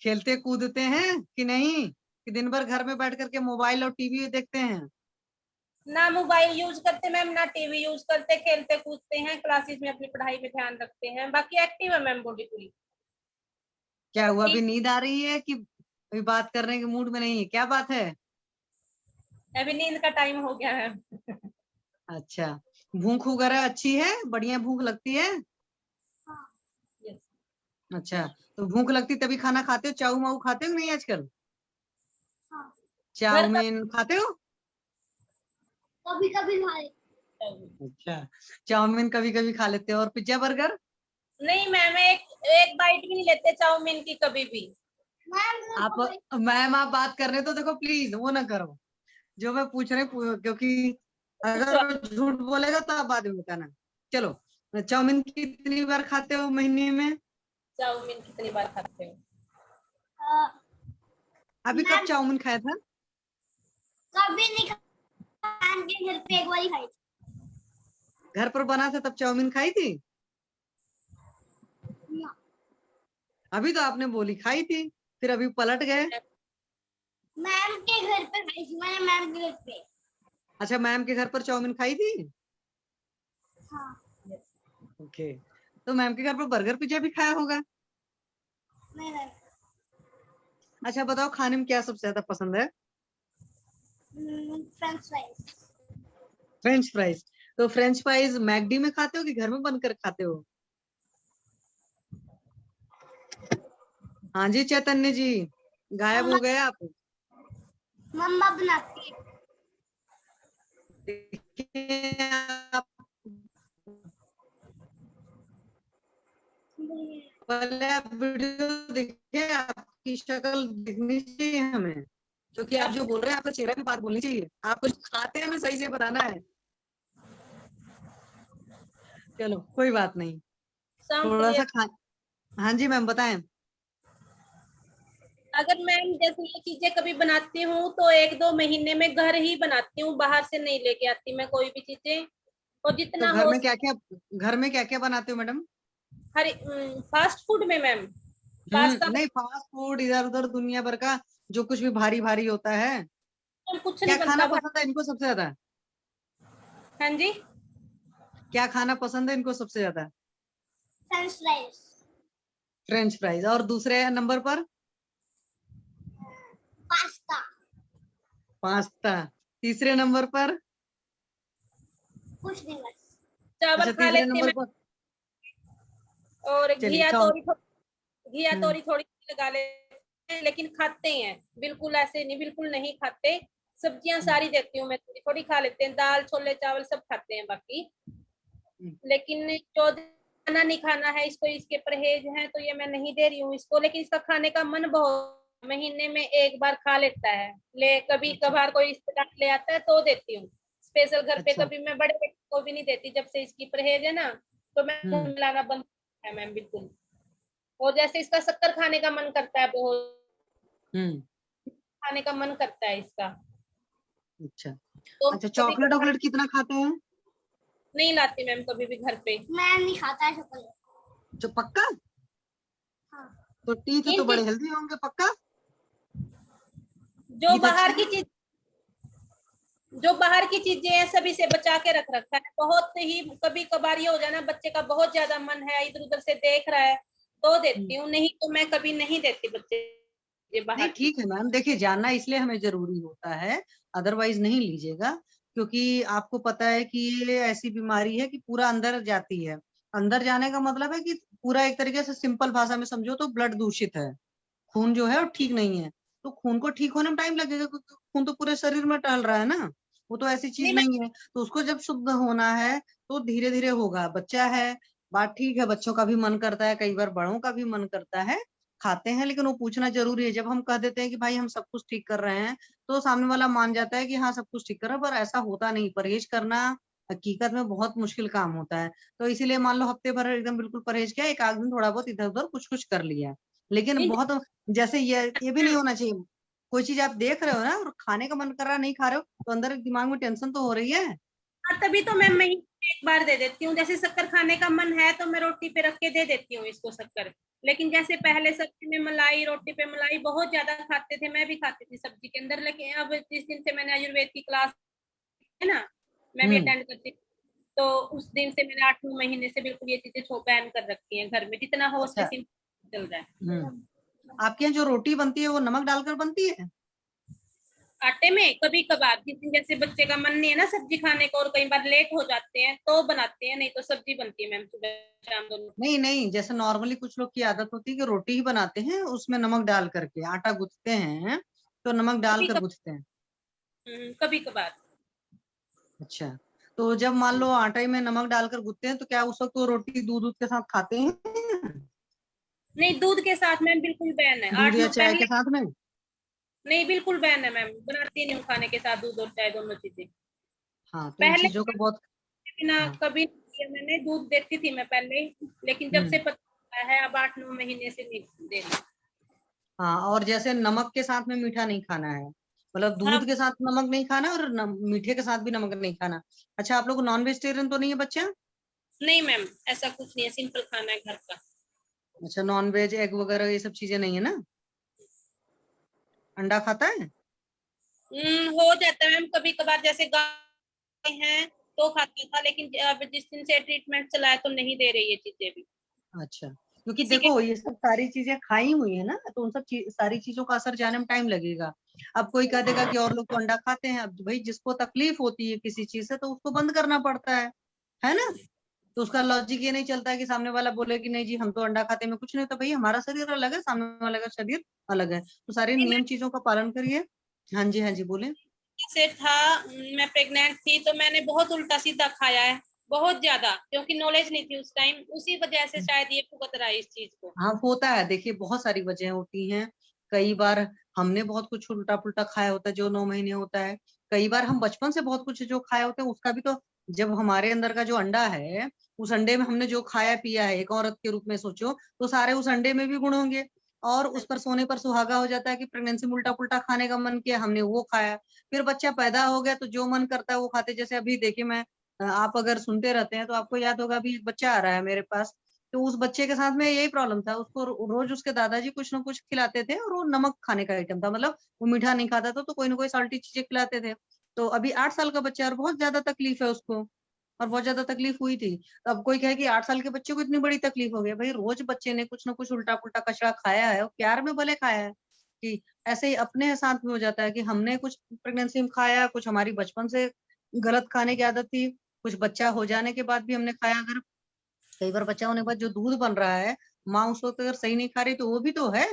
खेलते कूदते हैं कि नहीं, कि दिन भर घर में बैठ करके मोबाइल और टीवी देखते हैं? ना मोबाइल यूज करते मैम, ना टीवी यूज करते, खेलते कूदते हैं, क्लासेस में अपनी पढ़ाई पे ध्यान रखते हैं, बाकी एक्टिव है मैम बॉडी पूरी। क्या हुआ, अभी ठीक। नींद आ रही है कि अभी बात करने के मूड में नहीं है, क्या बात है? अभी नींद का टाइम हो गया है। अच्छा, भूख वगैरह अच्छी है, बढ़िया भूख लगती है? Yes. अच्छा, तो भूख लगती तभी खाना खाते हो? चाऊ माऊ खाते हो कि नहीं आजकल? घर का चाउमीन खाते हो? कभी कभी खाए। अच्छा, चाउमीन कभी कभी खा लेते हो, और पिज्जा बर्गर? नहीं मैम, एक बाइट भी नहीं लेते चाउमीन की कभी भी। आप मैम, आप बात कर रहे हो तो देखो प्लीज वो ना करो, जो मैं पूछ रही हूँ, क्योंकि अगर वो झूठ बोलेगा तो आप बाद में बताना। चलो, चाउमीन कितनी बार खाते हो महीने में? चाउमीन कितनी बार खाते हो? अभी कब चाउमीन खाया था? कभी नहीं के घर पे एक बार खाई। घर पर बना था तब चाउमीन खाई थी? अभी तो आपने बोली खाई थी, फिर अभी पलट गए। मैम के घर पे खाई थी मैंने, मैम के घर पे। अच्छा, मैम के घर पर चाउमीन खाई थी? हाँ। ओके, तो मैम के घर पर बर्गर पिज्जा भी खाया होगा? नहीं। अच्छा बताओ, खाने में क्या सबसे ज्यादा पसंद है? French fries. French fries. तो फ्रेंच फ्राइज मैकडी में खाते हो कि घर में बनकर खाते हो? हाँ जी चैतन्य जी, गायब हो गए आप। मम्मा बनाती है। आप पहले आप वीडियो देखिए, आपकी शक्ल दिखनी चाहिए हमें, क्योंकि आप जो बोल रहे हैं आपका चेहरा भी बात बोलनी चाहिए, आप कुछ खाते हैं हमें सही से बताना है। चलो कोई बात नहीं, थोड़ा सा खा। हाँ जी मैम बताएं। अगर मैम जैसे ये चीजें कभी बनाती हूँ तो 1-2 महीने में घर ही बनाती हूँ, बाहर से नहीं लेके आती मैं कोई भी चीजें, और तो जितना घर हो। में क्या क्या बनाते हो मैडम? हरी फास्ट फूड में मैम पास्ता नहीं, फास्ट फूड इधर उधर दुनिया भर का जो कुछ भी भारी भारी होता है, कुछ क्या नहीं खाना बनता। पसंद है इनको सबसे ज्यादा? हाँ जी, क्या खाना पसंद है इनको सबसे ज्यादा? French fries. French fries. और दूसरे नंबर पर? पास्ता। पास्ता। तीसरे नंबर पर? कुछ नहीं बस। चावल अच्छा, खा तीसरे लेते नंबर हैं पर? और चलिए, चौल। घिया तोरी थोड़ी लगा लेते हैं, लेकिन खाते हैं, बिल्कुल ऐसे नहीं, बिल्कुल नहीं खाते। सब्जियां सारी देती हूँ मैं, थोड़ी थोड़ी खा लेते हैं, दाल छोले चावल सब खाते हैं बाकी। लेकिन जो खाना नहीं खाना है इसको, इसके परहेज है, तो ये मैं नहीं दे रही हूँ इसको। लेकिन इसका खाने का मन बहुत, महीने में एक बार खा लेता है। कभी कभार कोई रिश्तेदार ले आता है तो देती हूँ स्पेशल घर पे। अच्छा। कभी मैं बड़े बेटे को भी नहीं देती, जब से इसकी परहेज है ना, तो मैं मिलाना बंद है मैम बिल्कुल। और जैसे इसका शक्कर खाने का मन करता है, बहुत खाने का मन करता है इसका। अच्छा। तो अच्छा, चॉकलेट वॉकलेट कितना खाते हैं? नहीं लाती मैम कभी भी घर पे। मैं नहीं खाता है चॉकलेट। जो पक्का? हाँ। तो टीथ तो बड़े हेल्दी होंगे, पक्का? जो बाहर की चीजें हैं सभी से बचा के रख रखा है। बहुत ही कभी कभार ये हो जाना, बच्चे का बहुत ज्यादा मन है, इधर उधर से देख रहा है तो देती हूँ, नहीं तो मैं कभी नहीं देती बच्चे बाहर। नहीं, ठीक है मैम, देखिए जानना इसलिए हमें जरूरी होता है, अदरवाइज नहीं लीजिएगा। क्योंकि आपको पता है कि ये ऐसी बीमारी है कि पूरा अंदर जाती है। अंदर जाने का मतलब है कि पूरा, एक तरीके से सिंपल भाषा में समझो तो ब्लड दूषित है, खून जो है वो ठीक नहीं है। तो खून को ठीक होने में टाइम लगेगा, क्योंकि खून तो पूरे शरीर में टहल रहा है ना, वो तो ऐसी चीज नहीं है। तो उसको जब शुद्ध होना है तो धीरे धीरे होगा। बच्चा है, बात ठीक है, बच्चों का भी मन करता है, कई बार बड़ों का भी मन करता है, खाते हैं, लेकिन वो पूछना जरूरी है। जब हम कह देते हैं कि भाई हम सब कुछ ठीक कर रहे हैं, तो सामने वाला मान जाता है कि हाँ सब कुछ ठीक कर रहा है, पर ऐसा होता नहीं। परहेज करना हकीकत में बहुत मुश्किल काम होता है। तो इसीलिए मान लो हफ्ते भर एकदम बिल्कुल परहेज किया, एक आध दिन थोड़ा बहुत इधर उधर कुछ कुछ कर लिया, लेकिन बहुत, जैसे ये भी नहीं होना चाहिए। कोई चीज आप देख रहे हो ना और खाने का मन कर रहा है, नहीं खा रहे हो, तो अंदर एक दिमाग में टेंशन तो हो रही है। तभी तो मैं महीने में एक बार दे देती हूँ। जैसे शक्कर खाने का मन है तो मैं रोटी पे रख के दे देती हूँ इसको शक्कर। लेकिन जैसे पहले सब्जी में मलाई, रोटी पे मलाई बहुत ज्यादा खाते थे, मैं भी खाती थी सब्जी के अंदर। लेकिन अब जिस दिन से मैंने आयुर्वेद की क्लास है ना, मैं भी अटेंड करती हूँ, तो उस दिन से मैंने 8-9 महीने से बिल्कुल ये चीजें बैन कर रखी हैं घर में, जितना हो उससे सिंपल चल रहा है। आपके यहाँ जो रोटी बनती है वो नमक डालकर बनती है? आटे में कभी कभार, जिस दिन जैसे बच्चे का मन नहीं है ना सब्जी खाने को, और कई बार लेट हो जाते हैं तो बनाते हैं, नहीं तो सब्जी बनती है मैम सुबह शाम दोनों। नहीं नहीं, जैसे नॉर्मली कुछ लोग की आदत होती है कि रोटी ही बनाते हैं, उसमें नमक डाल करके आटा गूंथते हैं, तो नमक डालकर गूंथते हैं। कभी कभार। अच्छा, तो जब मान लो आटे में नमक डालकर गूंथते हैं, तो क्या उस वक्त तो रोटी दूध के साथ खाते हैं? नहीं, दूध के साथ मैम बिल्कुल बैन है। दूध या चाय के साथ में? नहीं, बिल्कुल बैन है मैम, बनाती नहीं हूँ खाने के साथ दूध और चाय दोनों चीजें। हाँ, तो इन चीजों का बहुत बिना कभी मैंने दूध देती थी मैं पहले, लेकिन जब से पता है अब 8-9 महीने से नहीं दे रही। हाँ, और जैसे नमक के साथ में मीठा नहीं खाना है, मतलब दूध के साथ नमक नहीं खाना और मीठे के साथ भी नमक नहीं खाना। अच्छा, आप लोग नॉन वेजिटेरियन तो नहीं है बच्चा? नहीं मैम, ऐसा कुछ नहीं है, सिंपल खाना है घर का। अच्छा, नॉन वेज एग वगैरह ये सब चीजें नहीं है ना? अंडा खाता है? हो जाता है मैम कभी कभार, जैसे गाय हैं तो खाता था, लेकिन अब जिस दिन से ट्रीटमेंट चला है तो नहीं दे रही ये चीजें भी। अच्छा, क्योंकि देखो ये सब सारी चीजें खाई हुई है ना, तो उन सब सारी चीजों का असर जाने में टाइम लगेगा। अब कोई कह देगा कि और लोग तो अंडा खाते हैं, अब भाई जिसको तकलीफ होती है किसी चीज से तो उसको बंद करना पड़ता है ना? तो उसका लॉजिक ये नहीं चलता है कि सामने वाला बोले कि नहीं जी हम तो अंडा खाते में कुछ नहीं होता। भाई हमारा शरीर अलग है, सामने वाले का शरीर अलग है, तो सारे नियम चीजों का पालन करिए। हाँ जी, हाँ जी, बोले। जैसे था, मैं प्रेग्नेंट थी तो मैंने बहुत उल्टा सीधा खाया है, बहुत ज्यादा, क्योंकि नॉलेज नहीं थी उस टाइम, उसी वजह से शायद ये भुगत रहा है इस चीज को। हाँ, होता है, देखिए बहुत सारी वजह होती हैं। कई बार हमने बहुत कुछ उल्टा पुल्टा खाया होता है जो 9 महीने होता है। कई बार हम बचपन से बहुत कुछ जो खाए होते हैं उसका भी तो, जब हमारे अंदर का जो अंडा है उस अंडे में हमने जो खाया पिया है, एक औरत के रूप में सोचो तो सारे उस अंडे में भी गुण होंगे। और उस पर सोने पर सुहागा हो जाता है कि प्रेगनेंसी में उल्टा पुल्टा खाने का मन किया, हमने वो खाया, फिर बच्चा पैदा हो गया तो जो मन करता है वो खाते। जैसे अभी देखिए मैं, आप अगर सुनते रहते हैं तो आपको याद होगा, अभी एक बच्चा आ रहा है मेरे पास, तो उस बच्चे के साथ में यही प्रॉब्लम था, उसको रोज उसके दादाजी कुछ ना कुछ खिलाते थे और वो नमक खाने का आइटम था, मतलब वो मीठा नहीं खाता था, तो कोई ना कोई साल्टी चीजें खिलाते थे। तो अभी 8 साल का बच्चा है और बहुत ज्यादा तकलीफ है उसको, और बहुत ज्यादा तकलीफ हुई थी। तो अब कोई कहे कि 8 साल के बच्चे को इतनी बड़ी तकलीफ हो गई, भाई रोज बच्चे ने कुछ ना कुछ उल्टा पुल्टा कचरा खाया है, और प्यार में भले खाया है, कि ऐसे ही अपने साथ में हो जाता है कि हमने कुछ प्रेगनेंसी में खाया, कुछ हमारी बचपन से गलत खाने की आदत थी, कुछ बच्चा हो जाने के बाद भी हमने खाया। अगर कई बार बच्चा होने के बाद जो दूध बन रहा है, माँ उस वक्त अगर सही नहीं खा रही तो वो भी तो है।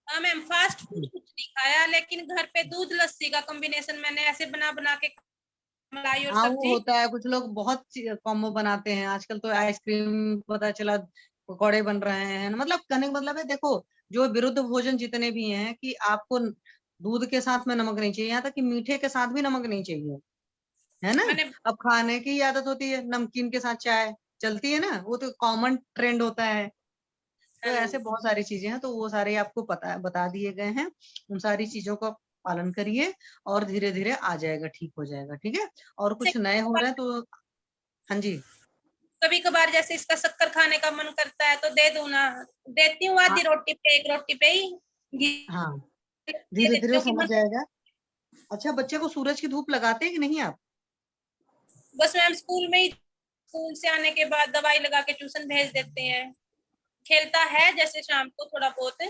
हाँ मैम, फास्ट फूड कुछ नहीं खाया, लेकिन घर पे दूध लस्सी का कॉम्बिनेशन मैंने ऐसे बना बना के, मलाई और हाँ वो सब्जी। होता है, कुछ लोग बहुत कॉम्बो बनाते हैं आजकल, तो आइसक्रीम पता चला पकौड़े बन रहे हैं, मतलब कहने का मतलब है देखो, जो विरुद्ध भोजन जितने भी हैं, कि आपको दूध के साथ में नमक नहीं चाहिए, यहाँ तक कि मीठे के साथ भी नमक नहीं चाहिए, है ना। मैंने अब खाने की आदत होती है, नमकीन के साथ चाय चलती है ना, वो तो कॉमन ट्रेंड होता है। तो ऐसे बहुत सारी चीजें हैं, तो वो सारे आपको बता दिए गए हैं, उन सारी चीजों का पालन करिए और धीरे धीरे आ जाएगा, ठीक हो जाएगा, ठीक है। और कुछ नए हो रहे हैं तो हाँ जी। कभी कभार जैसे इसका शक्कर खाने का मन करता है तो दे दूं ना, देती हूँ आधी रोटी पे, एक रोटी पे ही घी हाँ दे धीरे देती धीरे हूँ कि समझ मन। जाएगा। अच्छा, बच्चे को सूरज की धूप लगाते हैं कि नहीं आप? बस मैम स्कूल में ही, स्कूल से आने के बाद दवाई लगा के ट्यूशन भेज देते हैं, खेलता है जैसे शाम को थोड़ा बहुत,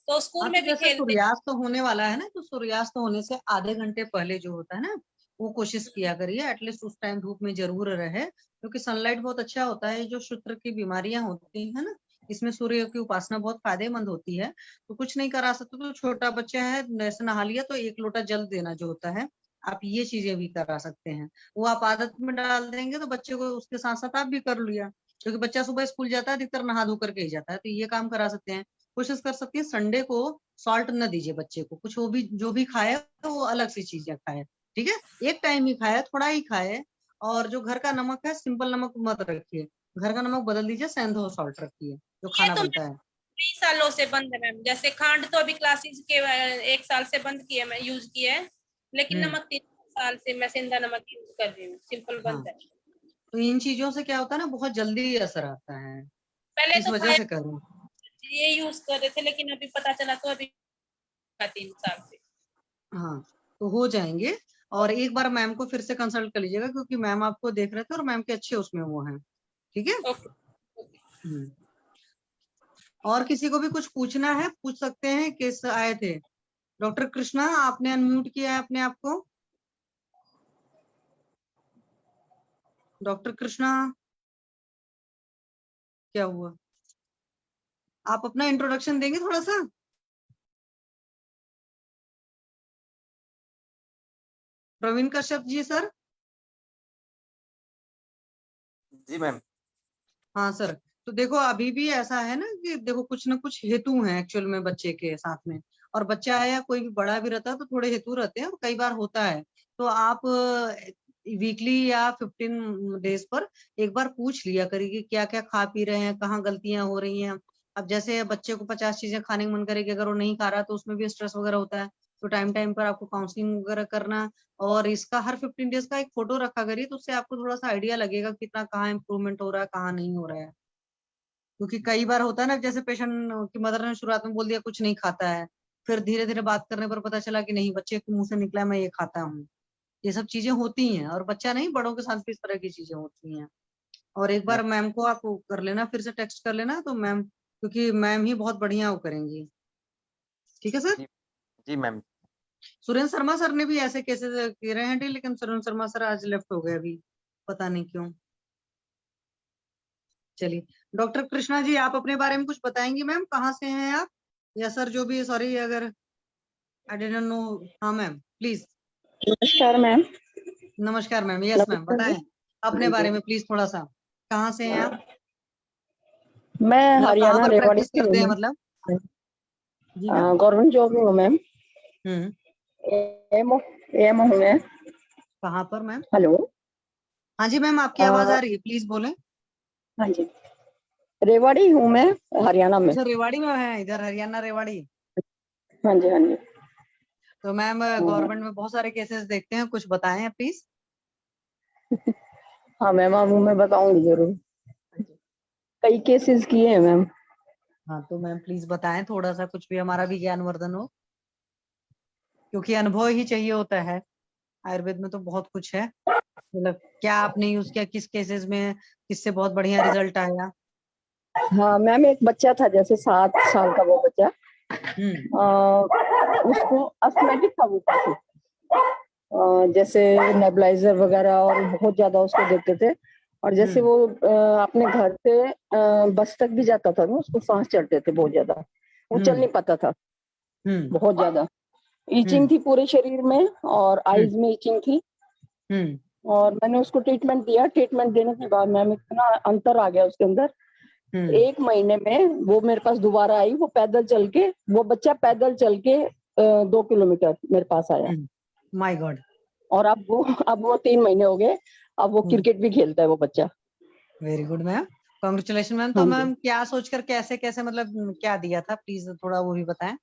तो स्कूल हाँ तो में भी जैसे खेलते। सूर्यास्त होने वाला है ना, तो सूर्यास्त होने से आधे घंटे पहले जो होता है ना, वो कोशिश किया करिए एटलीस्ट उस टाइम धूप में जरूर रहे, क्योंकि सनलाइट बहुत अच्छा होता है। जो शुक्र की बीमारियां होती है ना, इसमें सूर्य की उपासना बहुत फायदेमंद होती है। तो कुछ नहीं करा सकते तो छोटा बच्चा है, जैसे नहा लिया तो 1 लोटा जल देना जो होता है, आप ये चीजें भी करा सकते हैं। वो आप आदत में डाल देंगे तो बच्चे को उसके साथ साथ आप भी कर लिया, क्योंकि बच्चा सुबह स्कूल जाता है अधिकतर नहा धो करके ही जाता है, तो ये काम करा सकते हैं। कोशिश कर सकती है संडे को सॉल्ट न दीजिए बच्चे को, कुछ वो भी जो भी खाए तो वो अलग सी चीजें खाए, ठीक है, एक टाइम ही खाए, थोड़ा ही खाए। और जो घर का नमक है सिंपल नमक मत रखिए, घर का नमक बदल दीजिए, सैंधो सॉल्ट रखिए जो ये खाना तो बनता है। कई सालों से बंद है मैम, जैसे खांड तो अभी क्लासेस के 1 साल से बंद किया, मैं यूज किया है, लेकिन हम्म। नमक 3 साल से मैं सेंधा नमक यूज कर रही हूँ, सिंपल हाँ बंद है। तो इन चीजों से क्या होता है ना, बहुत जल्दी असर आता है, पहले इस तो वजह खाया, से करूँ। ये यूज कर रहे थे, लेकिन अभी पता चला तो अभी 3 साल से। हाँ तो हो जाएंगे। और एक बार मैम को फिर से कंसल्ट कर लीजिएगा, क्योंकि मैम आपको देख रहे थे और मैम के अच्छे उसमें वो हैं, ठीक है। ओके। हम्म। और किसी को भी कुछ पूछना है पूछ सकते हैं, किस आए थे? डॉक्टर कृष्णा आपने अनम्यूट किया है अपने आप को। डॉक्टर कृष्णा क्या हुआ? आप अपना इंट्रोडक्शन देंगे थोड़ा सा? प्रवीण कश्यप जी सर। जी मैम। हाँ सर। तो देखो अभी भी ऐसा है ना कि देखो कुछ ना कुछ हेतु हैं एक्चुअल में बच्चे के साथ में, और बच्चा है या कोई भी बड़ा भी रहता है तो थोड़े हेतु रहते हैं और कई बार होता है। तो आप वीकली या 15 डेज पर एक बार पूछ लिया करिए कि क्या क्या खा पी रहे हैं, कहाँ गलतियां हो रही हैं। अब जैसे बच्चे को 50 चीजें खाने का मन करेगी, अगर वो नहीं खा रहा तो उसमें भी स्ट्रेस वगैरह होता है, तो टाइम टाइम पर आपको काउंसलिंग वगैरह करना। और इसका हर 15 डेज का एक फोटो रखा करिए, तो उससे आपको थोड़ा सा आइडिया लगेगा कितना कहाँ इम्प्रूवमेंट हो रहा है, कहाँ नहीं हो रहा है। क्योंकि कई बार होता है ना, जैसे पेशेंट की मदर ने शुरुआत में बोल दिया कुछ नहीं खाता है, फिर धीरे धीरे बात करने पर पता चला कि नहीं, बच्चे के मुंह से निकला मैं ये खाता हूँ। ये सब चीजें होती हैं, और बच्चा नहीं, बड़ों के साथ भी इस तरह की चीजें होती हैं। और एक बार मैम को आप कर लेना, फिर से टेक्स्ट कर लेना, तो मैम, क्योंकि मैम ही बहुत बढ़िया वो करेंगी, ठीक है सर। जी मैम। सुरेंद्र शर्मा सर ने भी ऐसे केसेस किए रहे हैं, लेकिन सुरेंद्र शर्मा सर आज लेफ्ट हो गए अभी, पता नहीं क्यों। चलिए डॉक्टर कृष्णा जी आप अपने बारे में कुछ बताएंगी मैम, कहाँ से हैं आप? या सर जो भी, सॉरी अगर आई डिडंट नो। हाँ मैम प्लीज। नमस्कार मैम। नमस्कार मैम, यस मैम नमस्कार बताएं जी। अपने बारे में प्लीज थोड़ा सा, कहाँ से हैं आप? मैं मतलब कहाँ हरियाणा पर रेवाड़ी प्रैक्टिस से करते हैं हूँ मतलब? जी मैम। गवर्नमेंट जॉब में हूँ मैम। हम्म। एएमओ एएमओ हूँ मैं। कहाँ पर मैम? हेलो। हाँ जी मैम आपकी आवाज आ रही है, प्लीज बोलें। हाँ जी, रेवाड़ी हूँ मैं, हरियाणा में। अच्छा रेवाड़ी में है, इधर हरियाणा रेवाड़ी। हाँ जी हाँ जी। तो मैम गवर्नमेंट में बहुत सारे केसेस देखते हैं, कुछ बताएं प्लीज। हाँ मैम, अब मैं बताऊंगी जरूर। कई केसेस किए हैं मैम। हाँ तो मैम प्लीज बताएं, थोड़ा सा कुछ भी हमारा भी ज्ञानवर्धन हो, क्योंकि अनुभव ही चाहिए होता है। आयुर्वेद में तो बहुत कुछ है, मतलब क्या आपने यूज किया, किस केसेस में किससे बहुत बढ़िया रिजल्ट आया? हाँ मैम, एक बच्चा था जैसे 7 साल का वो बच्चा, उसको अस्थमेटिक था वो काफी, जैसे नेबुलाइजर वगैरह और बहुत ज्यादा उसको देते थे, और जैसे वो अपने घर से बस तक भी जाता था ना, उसको सांस चढ़ते थे बहुत ज्यादा, वो चल नहीं पाता था, बहुत ज्यादा ईचिंग थी पूरे शरीर में, और आईज में ईचिंग थी। और मैंने उसको ट्रीटमेंट दिया, ट्रीटमेंट देने के बाद मैम इतना अंतर आ गया उसके अंदर। 1 महीने में वो मेरे पास दोबारा आई, वो पैदल चल के, वो बच्चा पैदल चल के 2 किलोमीटर मेरे पास आया। My God. और अब वो 3 महीने हो गए, अब वो क्रिकेट भी खेलता है वो बच्चा। Very good ma'am, congratulation ma'am. तो हाँ जी। मैम क्या सोचकर कैसे कैसे मतलब क्या दिया था, प्लीज थोड़ा वो भी बताएं,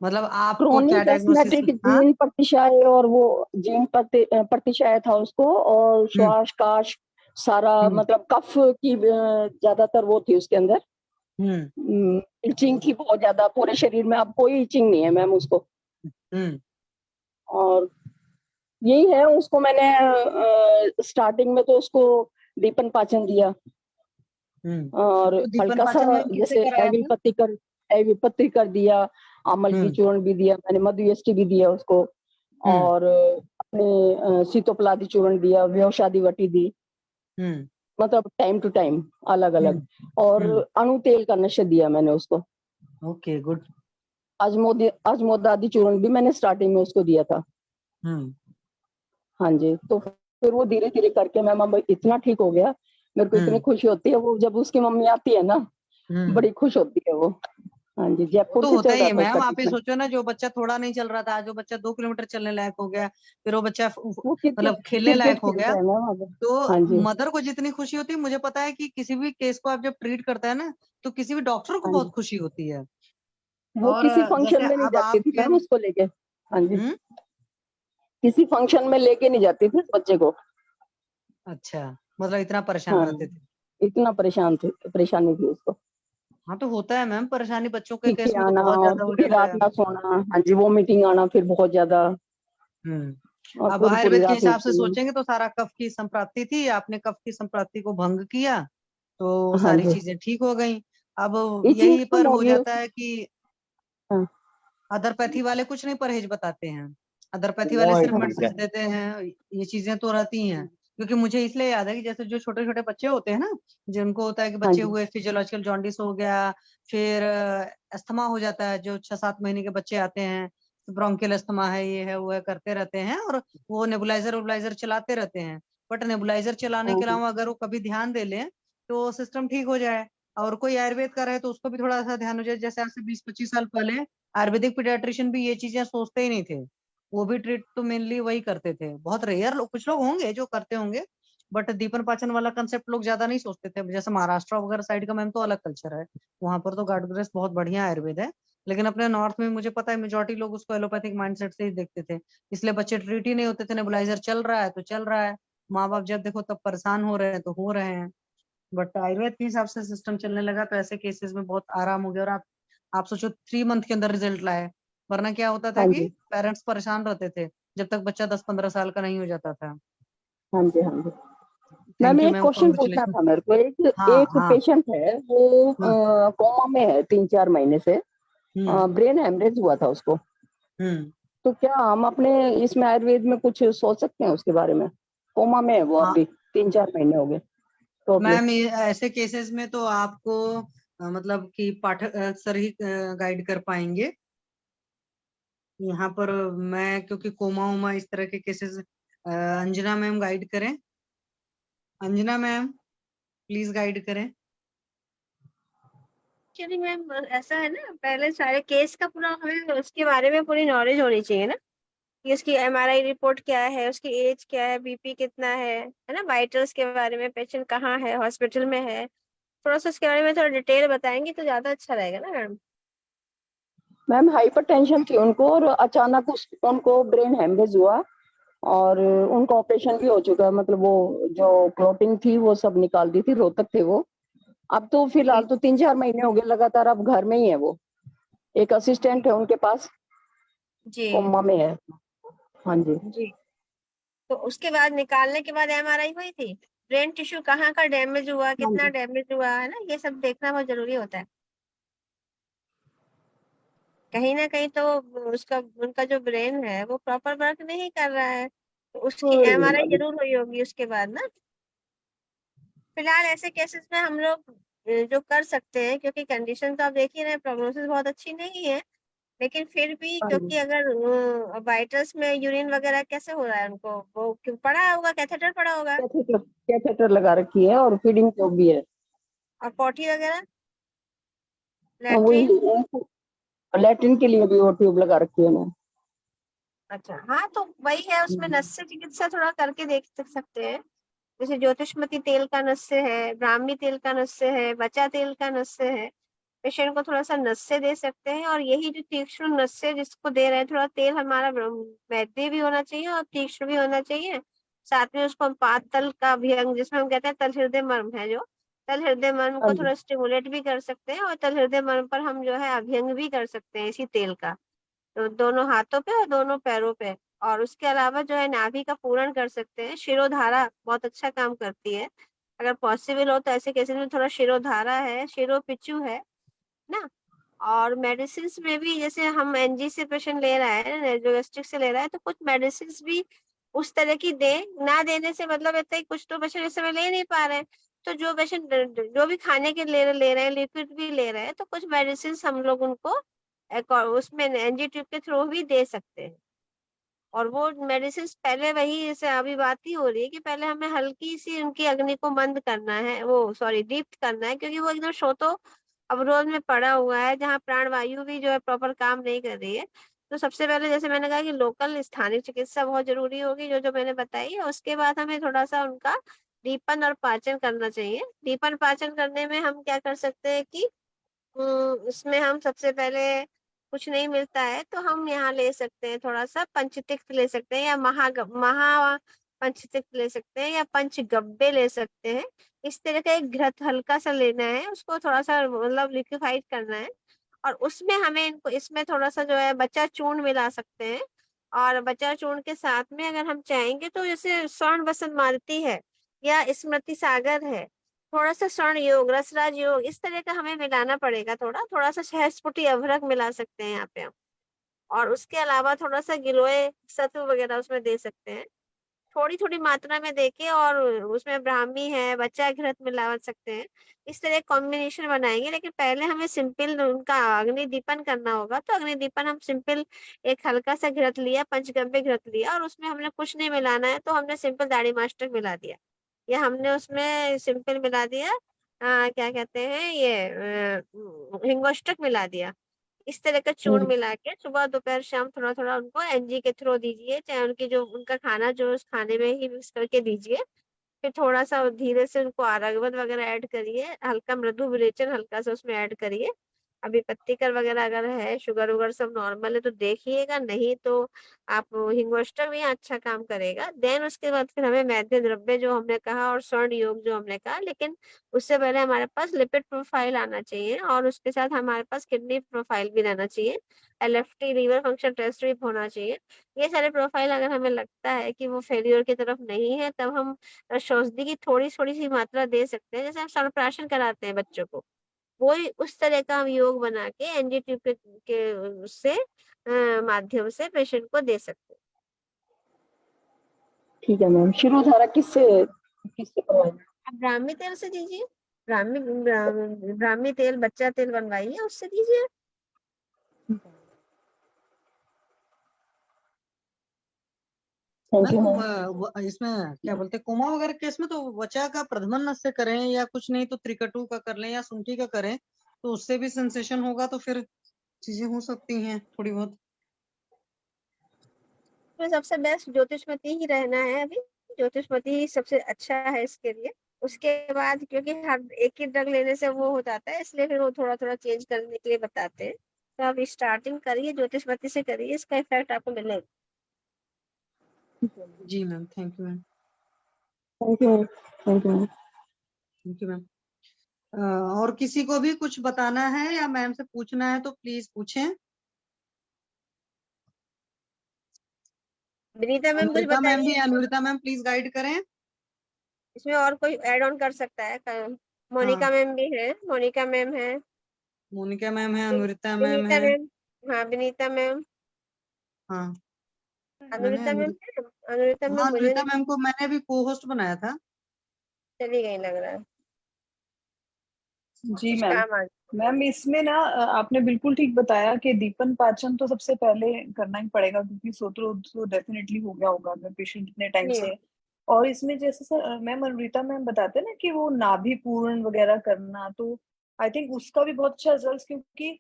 मतलब आपको क्या क्रोनिक डायग्नोसिस? एस्थमेटिक हाँ जीन प्रतिशाय, और वो जीन प्रतिशाय था उसको, और श्वास काश सारा, मतलब कफ की ज्यादातर वो थी उसके अंदर। इचिंग थी बहुत ज्यादा पूरे शरीर में, अब कोई इचिंग नहीं है मैम उसको। और यही है, उसको मैंने स्टार्टिंग में तो उसको दीपन पाचन दिया, और तो दीपन हल्का सा पाचन मैम किससे जैसे कराया था? एविपत्ति कर दिया, आमल की चूर्ण भी दिया मैंने, मधुयष्टि भी दिया उसको, और अपने सीतोपलादी चूर्ण दिया, व्यवसादी वटी दी, मतलब टाइम टू टाइम अलग अलग, और अणु तेल का नशा दिया मैंने उसको। Okay good. अजमोदादी चूर्ण भी मैंने स्टार्टिंग में उसको दिया था। हाँ जी, तो फिर वो धीरे धीरे करके मैम अब इतना ठीक हो गया, मेरे को इतनी खुशी होती है, वो जब उसकी मम्मी आती है ना, बड़ी खुश होती है वो। हाँ जी, जयपुर तो से होता चल ही रहा है था उसका मैम, आप ये ट्रीटमेंट। सोचो ना, जो बच्चा थोड़ा नहीं चल रहा था, जो बच्चा 2 किलोमीटर चलने लायक हो गया, फिर वो बच्चा वो मतलब खेलने लायक क्रिकेट हो गया, खेलता है मैम अब। हाँ तो जी, मदर को जितनी खुशी होती है, मुझे पता है कि किसी भी केस को आप जब ट्रीट करता है ना, तो किसी भी डॉक्टर को हाँ बहुत जी, खुशी होती है। वो और किसी फंक्शन जैसे में नहीं अब जाती थी आपके मैम उसको लेके। हाँ जी, हम्म किसी फंक्शन में लेके नहीं जाती थी उस बच्चे को। अच्छा, मतलब इतना परेशान हाँ, रहते थे। इतना परेशानी थी उसको, हाँ तो होता है मैम, परेशानी बच्चों के केस चीखें में तो आना बहुत और ज्यादा हो पूरी जाता रात है। ना सोना, हाँ जी, वोमिटिंग आना फिर बहुत ज्यादा, और अब पूरी पूरी आयुर्वेद के रात हिसाब से उठती नहीं। सोचेंगे तो सारा कफ की संप्राप्ति थी, आपने कफ की संप्राप्ति को भंग किया, तो हाँ सारी जी, चीजें ठीक हो गई। अब इचिंग यही कम पर हो होगी जाता है कि हाँ, अदरपैथी वाले कुछ नहीं परहेज बताते हैं, अदरपैथी वाले सिर्फ मेडिसिन देते हैं, ये चीजें तो रहती हैं। क्योंकि मुझे इसलिए याद है कि जैसे जो छोटे छोटे बच्चे होते हैं ना, जिनको होता है कि हाँ बच्चे जी, हुए फिजियोलॉजिकल जॉन्डिस हो गया, फिर अस्थमा हो जाता है, जो 6-7 महीने के बच्चे आते हैं, ब्रोंकियल अस्थमा है, ये है वो है करते रहते हैं, और वो नेबुलाइजर वुबलाइजर चलाते रहते हैं, बट नेबुलाइजर चलाने हाँ के जी, अलावा अगर वो कभी ध्यान दे लें तो सिस्टम ठीक हो जाए। और कोई आयुर्वेद का रहे तो उसको भी थोड़ा सा ध्यान हो जाए। जैसे आज से 20-25 साल पहले आयुर्वेदिक पीडियाट्रिशियन भी ये चीजें सोचते ही नहीं थे, वो भी ट्रीट तो मेनली वही करते थे। बहुत रेयर लोग, कुछ लोग होंगे जो करते होंगे, बट दीपन पाचन वाला कंसेप्ट लोग ज्यादा नहीं सोचते थे। जैसे महाराष्ट्र वगैरह साइड का मैम तो अलग कल्चर है, वहां पर तो गॉड ग्रेस बहुत बढ़िया आयुर्वेद है, लेकिन अपने नॉर्थ में मुझे पता है मेजोरिटी लोग उसको एलोपैथिक माइंडसेट से ही देखते थे, इसलिए बच्चे ट्रीट ही नहीं होते थे। नेबुलाइजर चल रहा है तो चल रहा है, माँ बाप जब देखो तब परेशान हो रहे हैं तो हो रहे हैं। बट आयुर्वेद के हिसाब से सिस्टम चलने लगा तो ऐसे केसेस में बहुत आराम हो गया। और आप सोचो 3 मंथ के अंदर रिजल्ट लाए, वरना क्या होता था हाँ कि जी, पेरेंट्स परेशान रहते थे जब तक बच्चा 10-15 साल का नहीं हो जाता था। हाँ जी, हाँ जी। मैम थैंक यू एक मैम, क्वेश्चन पूछना कॉन्ग्रेचुलेशन। था मेरे को, एक हाँ एक हाँ। पेशेंट है वो हम्म कोमा में है 3-4 महीने से, हम्म ब्रेन हेमरेज हुआ था उसको, हम्म तो क्या हम अपने इसमें आयुर्वेद में कुछ सोच सकते हैं उसके बारे में? कोमा में है वो, हाँ अभी 3-4 महीने हो गए टोटली। मैम, ये ऐसे केसेस में तो आपको मतलब कि पाठक सर ही गाइड कर पाएंगे यहाँ पर। मैं क्योंकि कोमा वोमा इस तरह के केसेस, अंजना मैम गाइड करें, अंजना मैम प्लीज गाइड करें। एक्चुअली मैम ऐसा है ना, पहले सारे केस का पूरा हमें उसके बारे में पूरी नॉलेज होनी चाहिए ना, कि उसकी एमआरआई रिपोर्ट क्या है, उसकी एज क्या है, बीपी कितना है ना, वाइटल्स के बारे में, पेशेंट कहाँ है, हॉस्पिटल में है, थोड़ा सा उसके बारे में थोड़ा डिटेल बताएंगे तो ज्यादा अच्छा रहेगा ना मैम। मैम हाइपरटेंशन थी उनको, और अचानक उनको ब्रेन हेमरेज हुआ, और उनका ऑपरेशन भी हो चुका है, मतलब वो जो क्लोटिंग थी वो सब निकाल दी थी, रोहतक थे वो। अब तो फिलहाल तो 3-4 महीने हो गए लगातार, अब घर में ही है वो। एक असिस्टेंट है उनके पास, जी कोमा में है। हाँ जी। जी। तो उसके बाद निकालने के बाद एमआरआई हुई थी, ब्रेन टिश्यू कहाँ का डैमेज हुआ, हाँ कितना जी। डैमेज हुआ है ना, ये सब देखना बहुत जरूरी होता है। कहीं ना कहीं तो उसका उनका जो ब्रेन है वो प्रॉपर वर्क नहीं कर रहा है, तो उसकी एमआरआई तो जरूर हुई होगी उसके बाद ना। फिलहाल ऐसे केसेस में हम लोग जो कर सकते हैं, क्योंकि कंडीशन तो आप देख ही रहे हैं, प्रोग्नोसिस बहुत अच्छी नहीं है, लेकिन फिर भी हाँ जी, क्योंकि अगर वाइटल्स में यूरिन वगैरह कैसे हो रहा है उनको, वो क्यों पड़ा होगा, कैथेटर पड़ा होगा, कैथेटर कैथेटर लगा रखी है और फीडिंग ट्यूब भी है। और पॉटी वगैरह, और वही लैट्रिन। लैट्रिन के लिए भी वो ट्यूब लगा रखी है ना। अच्छा हाँ, तो वही है, उसमें नस्य चिकित्सा थोड़ा करके देख सकते हैं। जैसे ज्योतिषमती तेल का नस्य है, ब्राह्मी तेल का नस्य है, बचा तेल का नस्य है, पेशेंट को थोड़ा सा नस्य दे सकते हैं। और यही जो तीक्ष्ण नस्य जिसको दे रहे हैं, थोड़ा तेल हमारा वैद्य भी होना चाहिए और तीक्ष्ण भी होना चाहिए। साथ में उसको हम पातल का अभ्यंग, जिसमें हम कहते हैं तल हृदय मर्म है जो, तल हृदय मर्म हाँ को जी। थोड़ा स्टिमुलेट भी कर सकते हैं, और तल हृदय मर्म पर हम जो है अभ्यंग भी कर सकते हैं इसी तेल का, तो दोनों हाथों पे और दोनों पैरों पे। और उसके अलावा जो है नाभि का पूरण कर सकते हैं, शिरोधारा बहुत अच्छा काम करती है, अगर पॉसिबल हो तो ऐसे केसेस में थोड़ा शिरोधारा है, शिरो पिचू है ना। और मेडिसिन में भी जैसे हम एनजी से पेशेंट ले रहा है, जो गैस्ट्रिक से ले रहा है, तो कुछ मेडिसिन भी उस तरह की दे, ना देने से मतलब इतना ही, कुछ तो पेशेंट इस समय ले नहीं पा रहे हैं, तो जो पेशेंट जो भी खाने के ले रहे हैं, लिक्विड भी ले रहे हैं, तो कुछ मेडिसिन हम लोग उनको उसमें एनजी ट्यूब के थ्रू भी दे सकते हैं। और वो मेडिसिन पहले वही, जैसे अभी बात ही हो रही है कि पहले हमें हल्की सी उनकी अग्नि को मंद करना है, वो सॉरी दीप्त करना है, क्योंकि वो एकदम शोतो अवरोध में पड़ा हुआ है, जहाँ प्राण वायु भी जो है प्रॉपर काम नहीं कर रही है। तो सबसे पहले जैसे मैंने कहा कि लोकल स्थानिक चिकित्सा बहुत जरूरी होगी, जो जो मैंने बताई है। उसके बाद हमें थोड़ा सा उनका दीपन और पाचन करना चाहिए। दीपन पाचन करने में हम क्या कर सकते हैं कि उसमें हम सबसे पहले, कुछ नहीं मिलता है तो हम यहाँ ले सकते हैं, थोड़ा सा पंचतिक्त ले सकते हैं, या महा पंचतिक्त ले सकते हैं, या पंचगव्य ले सकते हैं। इस तरह का एक घृत हल्का सा लेना है, उसको थोड़ा सा मतलब लिक्विफाइड करना है, और उसमें हमें इनको, इसमें थोड़ा सा जो है बच्चा चूर्ण मिला सकते हैं। और बच्चा चूर्ण के साथ में अगर हम चाहेंगे तो जैसे स्वर्ण बसंत मालती है या स्मृति सागर है, थोड़ा सा स्वर्ण योग, रसराज योग, इस तरह का हमें मिलाना पड़ेगा, थोड़ा थोड़ा सा सहस्पुटी अभ्रक मिला सकते हैं यहाँ पे हम। और उसके अलावा थोड़ा सा गिलोय सत्व वगैरह उसमें दे सकते हैं, थोड़ी थोड़ी मात्रा में देके। और उसमें ब्राह्मी है, बच्चा घृत मिला सकते हैं। इस तरह कॉम्बिनेशन बनाएंगे, लेकिन पहले हमें सिंपल उनका अग्नि दीपन करना होगा। तो अग्नि दीपन हम सिंपल एक हल्का सा घृत लिया, पंचगव्य घृत लिया, और उसमें हमने कुछ नहीं मिलाना है, तो हमने सिंपल दाढ़ी मास्टर मिला दिया, या हमने उसमें सिंपल मिला दिया क्या कहते हैं ये हिंगोष्टक मिला दिया। इस तरह का चूर्ण मिला के सुबह दोपहर शाम थोड़ा थोड़ा उनको एनजी के थ्रू दीजिए, चाहे उनकी जो उनका खाना जो उस खाने में ही मिक्स करके दीजिए। फिर थोड़ा सा धीरे से उनको आरगवत वगैरह ऐड करिए, हल्का मृदु विरेचन हल्का सा उसमें ऐड करिए। अभी पत्तीकर वगैरह अगर है, शुगर वुगर सब नॉर्मल है तो देखिएगा, नहीं तो आप हिंगोष्टक भी अच्छा काम करेगा। देन उसके बाद फिर हमें मैद्य द्रव्य जो हमने कहा और स्वर्ण योग जो हमने कहा, लेकिन उससे पहले हमारे पास लिपिड प्रोफाइल आना चाहिए, और उसके साथ हमारे पास किडनी प्रोफाइल भी रहना चाहिए, एलएफटी लीवर फंक्शन टेस्ट भी होना चाहिए। ये सारे प्रोफाइल अगर हमें लगता है कि वो फेलियर की तरफ नहीं है, तब हम औषधि की थोड़ी थोड़ी सी मात्रा दे सकते हैं, जैसे हम स्तनप्राशन कराते हैं बच्चों को, वही उस तरह का हम योग बना के एनजी ट्यूब के से माध्यम से पेशेंट को दे सकते हैं। ठीक है मैम, शिरोधारा किससे किससे करवाएंगे? आप ब्राह्मी तेल से दीजिए, ब्राह्मी तेल, बच्चा तेल बनवाइए, उससे दीजिए। Thank you ma'am. इसमें क्या बोलते हैं, कोमा वगैरह केस में तो वचा का प्रधमन नस्य करें, या कुछ नहीं तो त्रिकटु का कर लें, या सुंठी का करें, तो उससे भी सेंसेशन होगा, तो फिर चीजें हो सकती हैं थोड़ी बहुत। तो सबसे बेस्ट ज्योतिषमती ही रहना है अभी, ज्योतिषमती ही सबसे अच्छा है इसके लिए। उसके बाद क्योंकि हर एक ही ड्रग लेने से वो हो जाता है, इसलिए फिर वो थोड़ा थोड़ा चेंज करने के लिए बताते हैं। तो आप स्टार्टिंग करिए ज्योतिषमती से करिए, इसका इफेक्ट आपको मिलेगा। जी ma'am, thank you ma'am. Thank you ma'am. Thank you ma'am. Thank you ma'am. और किसी को भी कुछ बताना है या मैम से पूछना है तो प्लीज पूछें। विनीता मैम कुछ अनुरिता मैम भी, बताइए, अनुरिता मैम प्लीज गाइड करें। इसमें और कोई ऐड ऑन कर सकता है? मोनिका हाँ, मैम भी है, मोनिका मैम है, मोनिका मैम है, अनुरिता मैम विनीता है। मैम, हाँ विनीता मैम, हाँ, मैंने अनुरिता मैम है, अनुरिता हाँ, मैम मुझे अनुरिता नहीं, मैम को मैंने भी को होस्ट बनाया था। चली गई लग रहा है, जी कुछ मैम। काम आ गया। मैम इसमें ना आपने बिल्कुल ठीक बताया कि दीपन पाचन तो सबसे पहले करना ही पड़ेगा, क्योंकि सोतो तो डेफिनेटली हो गया होगा अगर पेशेंट इतने टाइम जी से। और इसमें जैसे सर मैम अनुरीता मैम बताते हैं ना कि वो नाभि पूर्ण वगैरह करना, तो आई थिंक उसका भी बहुत अच्छा रिजल्ट, क्योंकि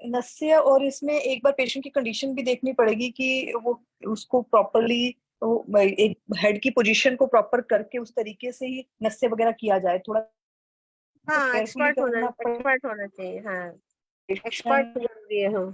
नस्य और इसमें एक बार पेशेंट की कंडीशन भी देखनी पड़ेगी कि वो उसको प्रॉपरली एक हेड की पोजीशन को प्रॉपर करके उस तरीके से ही नस्य वगैरह किया जाए, थोड़ा हाँ, केयरफुली करना एक्सपर्ट होना चाहिए, हाँ एक्सपर्ट पड़ेगा। जरूरी है। हाँ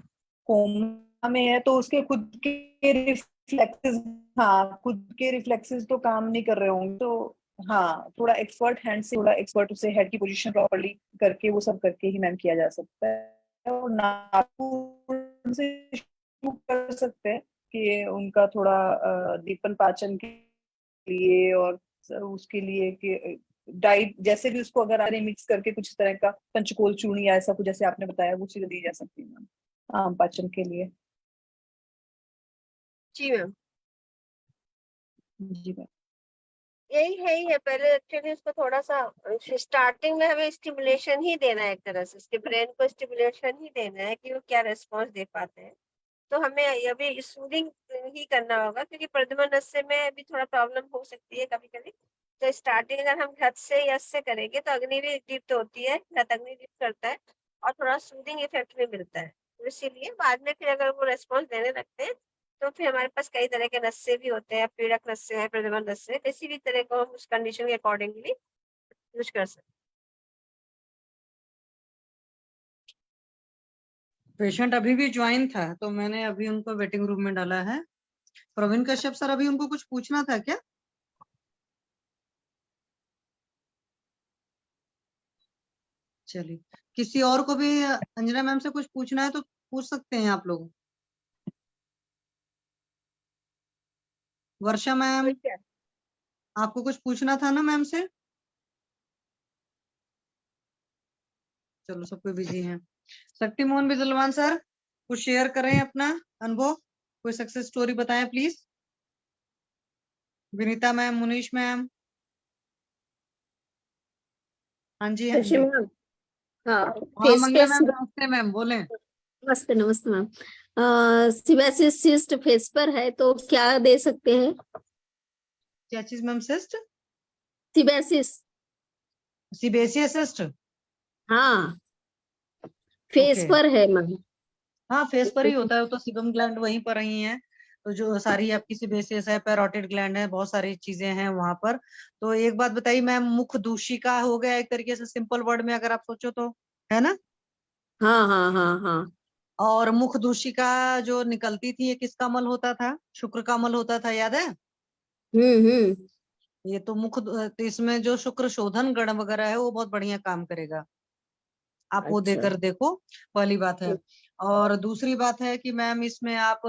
कोमा में है तो उसके खुद के रिफ्लेक्सेस, हाँ खुद के रिफ्लेक्सेस तो काम नहीं कर रहे होंगे, तो हाँ थोड़ा एक्सपर्ट हैंड से, थोड़ा एक्सपर्ट उसे हेड की पोजीशन प्रॉपर्ली करके वो सब करके ही मैम किया जा सकता है। और नाखून से शुरू कर सकते हैं कि उनका थोड़ा दीपन पाचन के लिए, और उसके लिए कि डाइट जैसे भी उसको अगर आरे मिक्स करके कुछ इस तरह का पंचकोल चूर्ण या ऐसा कुछ जैसे आपने बताया वो चीज दी जा सकती है मैम आम पाचन के लिए। जी मैम, जी मैम। यही है ही है। पहले एक्चुअली उसको थोड़ा सा स्टार्टिंग में हमें स्टिमुलेशन ही देना है, एक तरह से उसके ब्रेन को स्टिमुलेशन ही देना है कि वो क्या रिस्पॉन्स दे पाते हैं। तो हमें अभी सूदिंग ही करना होगा, क्योंकि प्रद्युम्न नस्य में भी थोड़ा प्रॉब्लम हो सकती है कभी कभी। तो स्टार्टिंग अगर हम घत से यस से करेंगे तो अग्नि भी दीप्त होती है, घत अग्नि दीप्त करता है और थोड़ा सूदिंग इफेक्ट भी मिलता है। तो इसीलिए बाद में फिर अगर वो रेस्पॉन्स देने लगते हैं तो फिर हमारे पास कई तरह के नस्य भी होते हैं, पीड़क नस्य है, प्रद्युम्न नस्य है, किसी भी तरह को हम उस कंडीशन के अकॉर्डिंगली यूज कर सकते पेशेंट अभी भी ज्वाइन था तो मैंने अभी उनको वेटिंग रूम में डाला है। प्रवीण कश्यप सर, अभी उनको कुछ पूछना था क्या? चलिए, किसी और को भी अंजना मैम से कुछ पूछना है तो पूछ सकते हैं आप लोग। वर्षा मैम, हैं। आपको कुछ पूछना था ना मैम से? चलो, सब कोई बिजी है। शक्ति मोहन बिजलवान सर, कुछ शेयर करें अपना अनुभव, कोई सक्सेस स्टोरी बताएं please. Vinita ma'am, Munish ma'am. हाँ जी, हाँ जी। मैम, हाँ हाँ, फेस मंगला फेस मैम, नमस्ते मैम, बोले। नमस्ते नमस्ते मैम। सिबासिस सिस्ट फेस पर है तो क्या दे सकते हैं? क्या चीज मैम? सिस्ट? सिबासिस, सीबीएसई सिस्ट? हाँ फेस ओके। पर है मैम। हाँ, फेस पर ही होता है, तो सिबम ग्लैंड वहीं पर ही है। तो जो सारी आपकी सिबेसियस है, पैरोटिड ग्लैंड है, बहुत सारी चीजें हैं वहां पर। तो एक बात बताइए मैम, मुख दूषिका हो गया एक तरीके से, सिंपल वर्ड में अगर आप सोचो तो, है ना? हाँ हाँ हाँ हाँ। और मुख दूषिका जो निकलती थी ये किसका मल होता था? शुक्र का मल होता था, याद है? हम्म। ये तो तो इसमें जो शुक्र शोधन गण वगैरह है वो बहुत बढ़िया काम करेगा, आप वो अच्छा। देकर देखो, पहली बात है। और दूसरी बात है कि मैम इसमें आप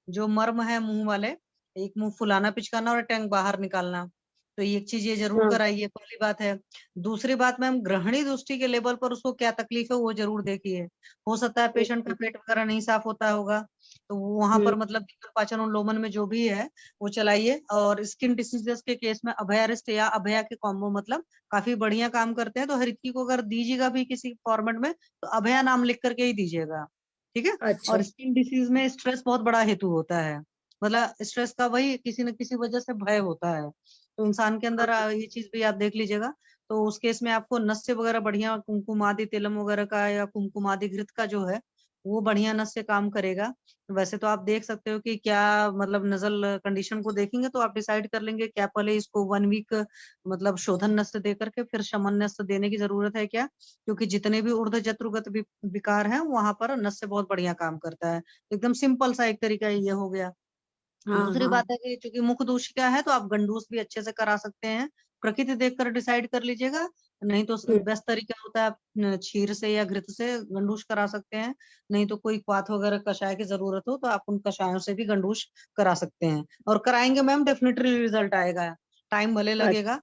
जो मर्म है मुंह वाले, एक मुंह फुलाना पिचकाना और टैंक बाहर निकालना, तो एक चीज ये जरूर हाँ कराइए, पहली बात है। दूसरी बात मैम, ग्रहणी दृष्टि के लेवल पर उसको क्या तकलीफ है वो जरूर देखिए। हो सकता है पेशेंट का पेट वगैरह नहीं साफ होता होगा, तो वहां पर मतलब पाचन उन्लोमन में जो भी है वो चलाइए। और स्किन डिसीजेस के केस में अभयारिस्ट या अभया के कॉम्बो मतलब काफी बढ़िया काम करते हैं। तो हरितकी को अगर दीजिएगा भी किसी फॉर्मेट में तो अभया नाम लिख करके ही दीजिएगा, ठीक है? अच्छा। और स्किन डिसीज में स्ट्रेस बहुत बड़ा हेतु होता है, मतलब स्ट्रेस का वही किसी न किसी वजह से भय होता है, तो इंसान के अंदर ये चीज भी आप देख लीजिएगा। तो उस केस में आपको नस्य वगैरह बढ़िया कुमकुमादि तिलम वगैरह का या कुमकुमादि घृत का जो है वो बढ़िया नस से काम करेगा। वैसे तो आप देख सकते हो कि क्या मतलब नजल कंडीशन को देखेंगे तो आप डिसाइड कर लेंगे क्या पहले इसको 1 वीक मतलब शोधन नस्य दे करके फिर शमन नस्य देने की जरूरत है क्या, क्योंकि जितने भी ऊर्ध्व जत्रुगत विकार हैं वहां पर नस्य बहुत बढ़िया काम करता है। एकदम सिंपल सा एक तरीका ये हो गया। हाँ दूसरी हाँ बात है कि चूंकि मुख दूषिका है तो आप गंडूस भी अच्छे से करा सकते हैं। प्रकृति देखकर डिसाइड कर लीजिएगा, नहीं तो बेस्ट तरीका होता है आप क्षीर से या घृत से गंडूस करा सकते हैं। नहीं तो कोई क्वाथ वगैरह कषाय की जरूरत हो तो आप उन कषायों से भी गंडूस करा सकते हैं। और कराएंगे मैम डेफिनेटली रिजल्ट आएगा, टाइम भले लगेगा।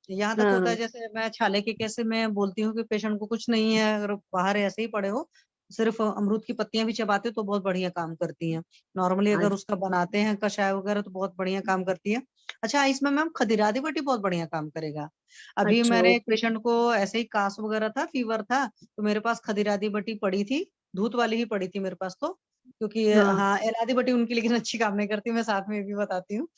यहाँ तक हाँ होता है हाँ जैसे मैं छाले के केस में बोलती हूँ कि पेशेंट को कुछ नहीं है, अगर बाहर ऐसे ही पड़े हो सिर्फ अमरूद की पत्तियां भी चबाते तो बहुत बढ़िया काम करती हैं। नॉर्मली अगर उसका बनाते हैं कषाय वगैरह तो बहुत बढ़िया काम करती है। अच्छा इसमें मैम खदिरादी बटी बहुत बढ़िया काम करेगा। अभी अच्छा मैंने एक पेशेंट को ऐसे ही कास वगैरह था, फीवर था, तो मेरे पास खदिरादी बटी पड़ी थी, दूध वाली ही पड़ी थी मेरे पास तो, क्योंकि हाँ हाँ एलादी बटी उनकी लेकिन अच्छी काम नहीं करती, मैं साथ में भी बताती हूँ।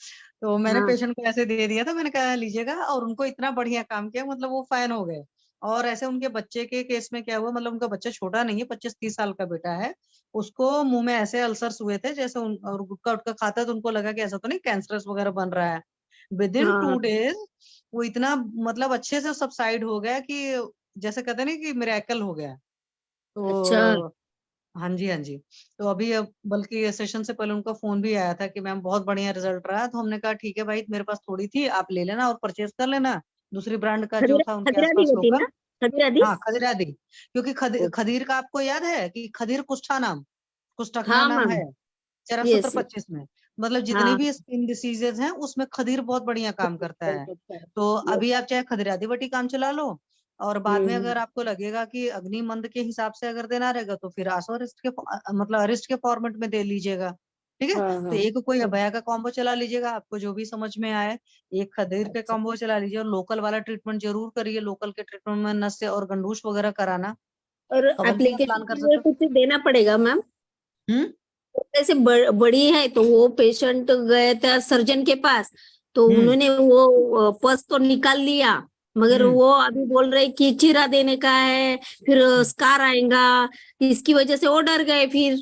तो मैंने हाँ पेशेंट को ऐसे दे दिया था, मैंने कहा लीजिएगा, और उनको इतना बढ़िया काम किया, मतलब वो फैन हो गए। और ऐसे उनके बच्चे के केस में क्या हुआ, मतलब उनका बच्चा छोटा नहीं है, 25-30 साल का बेटा है, उसको मुंह में ऐसे अल्सर्स हुए थे जैसे और गुटका उटका खाता तो उनको लगा कि ऐसा तो नहीं कैंसरस वगैरह बन रहा है। विद इन हाँ 2 days वो इतना मतलब अच्छे से सबसाइड हो गया कि जैसे कहते हैं ना कि मिरेकल हो गया। अच्छा तो हाँ जी हाँ जी। तो अभी बल्कि सेशन से पहले उनका फोन भी आया था कि मैम बहुत बढ़िया रिजल्ट रहा, तो हमने कहा ठीक है भाई मेरे पास थोड़ी थी आप ले लेना और परचेज कर लेना दूसरी ब्रांड का जो खदीरा था उनके खदीरा दी आसपास होती लोकल। ना, खदीरा दी। हाँ खदीरा दी, क्योंकि खदीर का आपको याद है कि खदीर कुष्ठा नाम, कुष्ठकना हाँ नाम मैम, है चरक सूत्र यस 25 में। मतलब जितनी हाँ भी स्किन डिसीजेज हैं उसमें खदीर बहुत बढ़िया काम करता है। तो अभी यस। आप चाहे खदीरादी बटी काम चला लो, और बाद में हम्म। अगर आपको लगेगा कि अग्नि मंद के हिसाब से अगर देना रहेगा तो फिर आसो अरिस्ट के मतलब अरिस्ट के फॉर्मेट में दे लीजिएगा। ठीक है, हाँ तो हाँ एक कोई हाँ। अभया का कॉम्बो चला लीजिएगा, आपको जो भी समझ में आए। एक खदीर के अच्छा कॉम्बो चला लीजिए, और लोकल वाला ट्रीटमेंट जरूर करिए, लोकल के ट्रीटमेंट में नस से और गंडूस वगैरह कराना। और कमल जी आप एप्लीकेशन प्लान कर फीस सकते कुछ देना पड़ेगा मैम? हो। ऐसे बड़ी है तो वो पेशेंट गए थे सर्जन के पास, तो हम्म उन्होंने वो पस तो निकाल लिया, मगर हम्म वो अभी बोल रहे कि चीरा देने का है, फिर स्कार आएगा, इसकी वजह से वो डर गए फिर।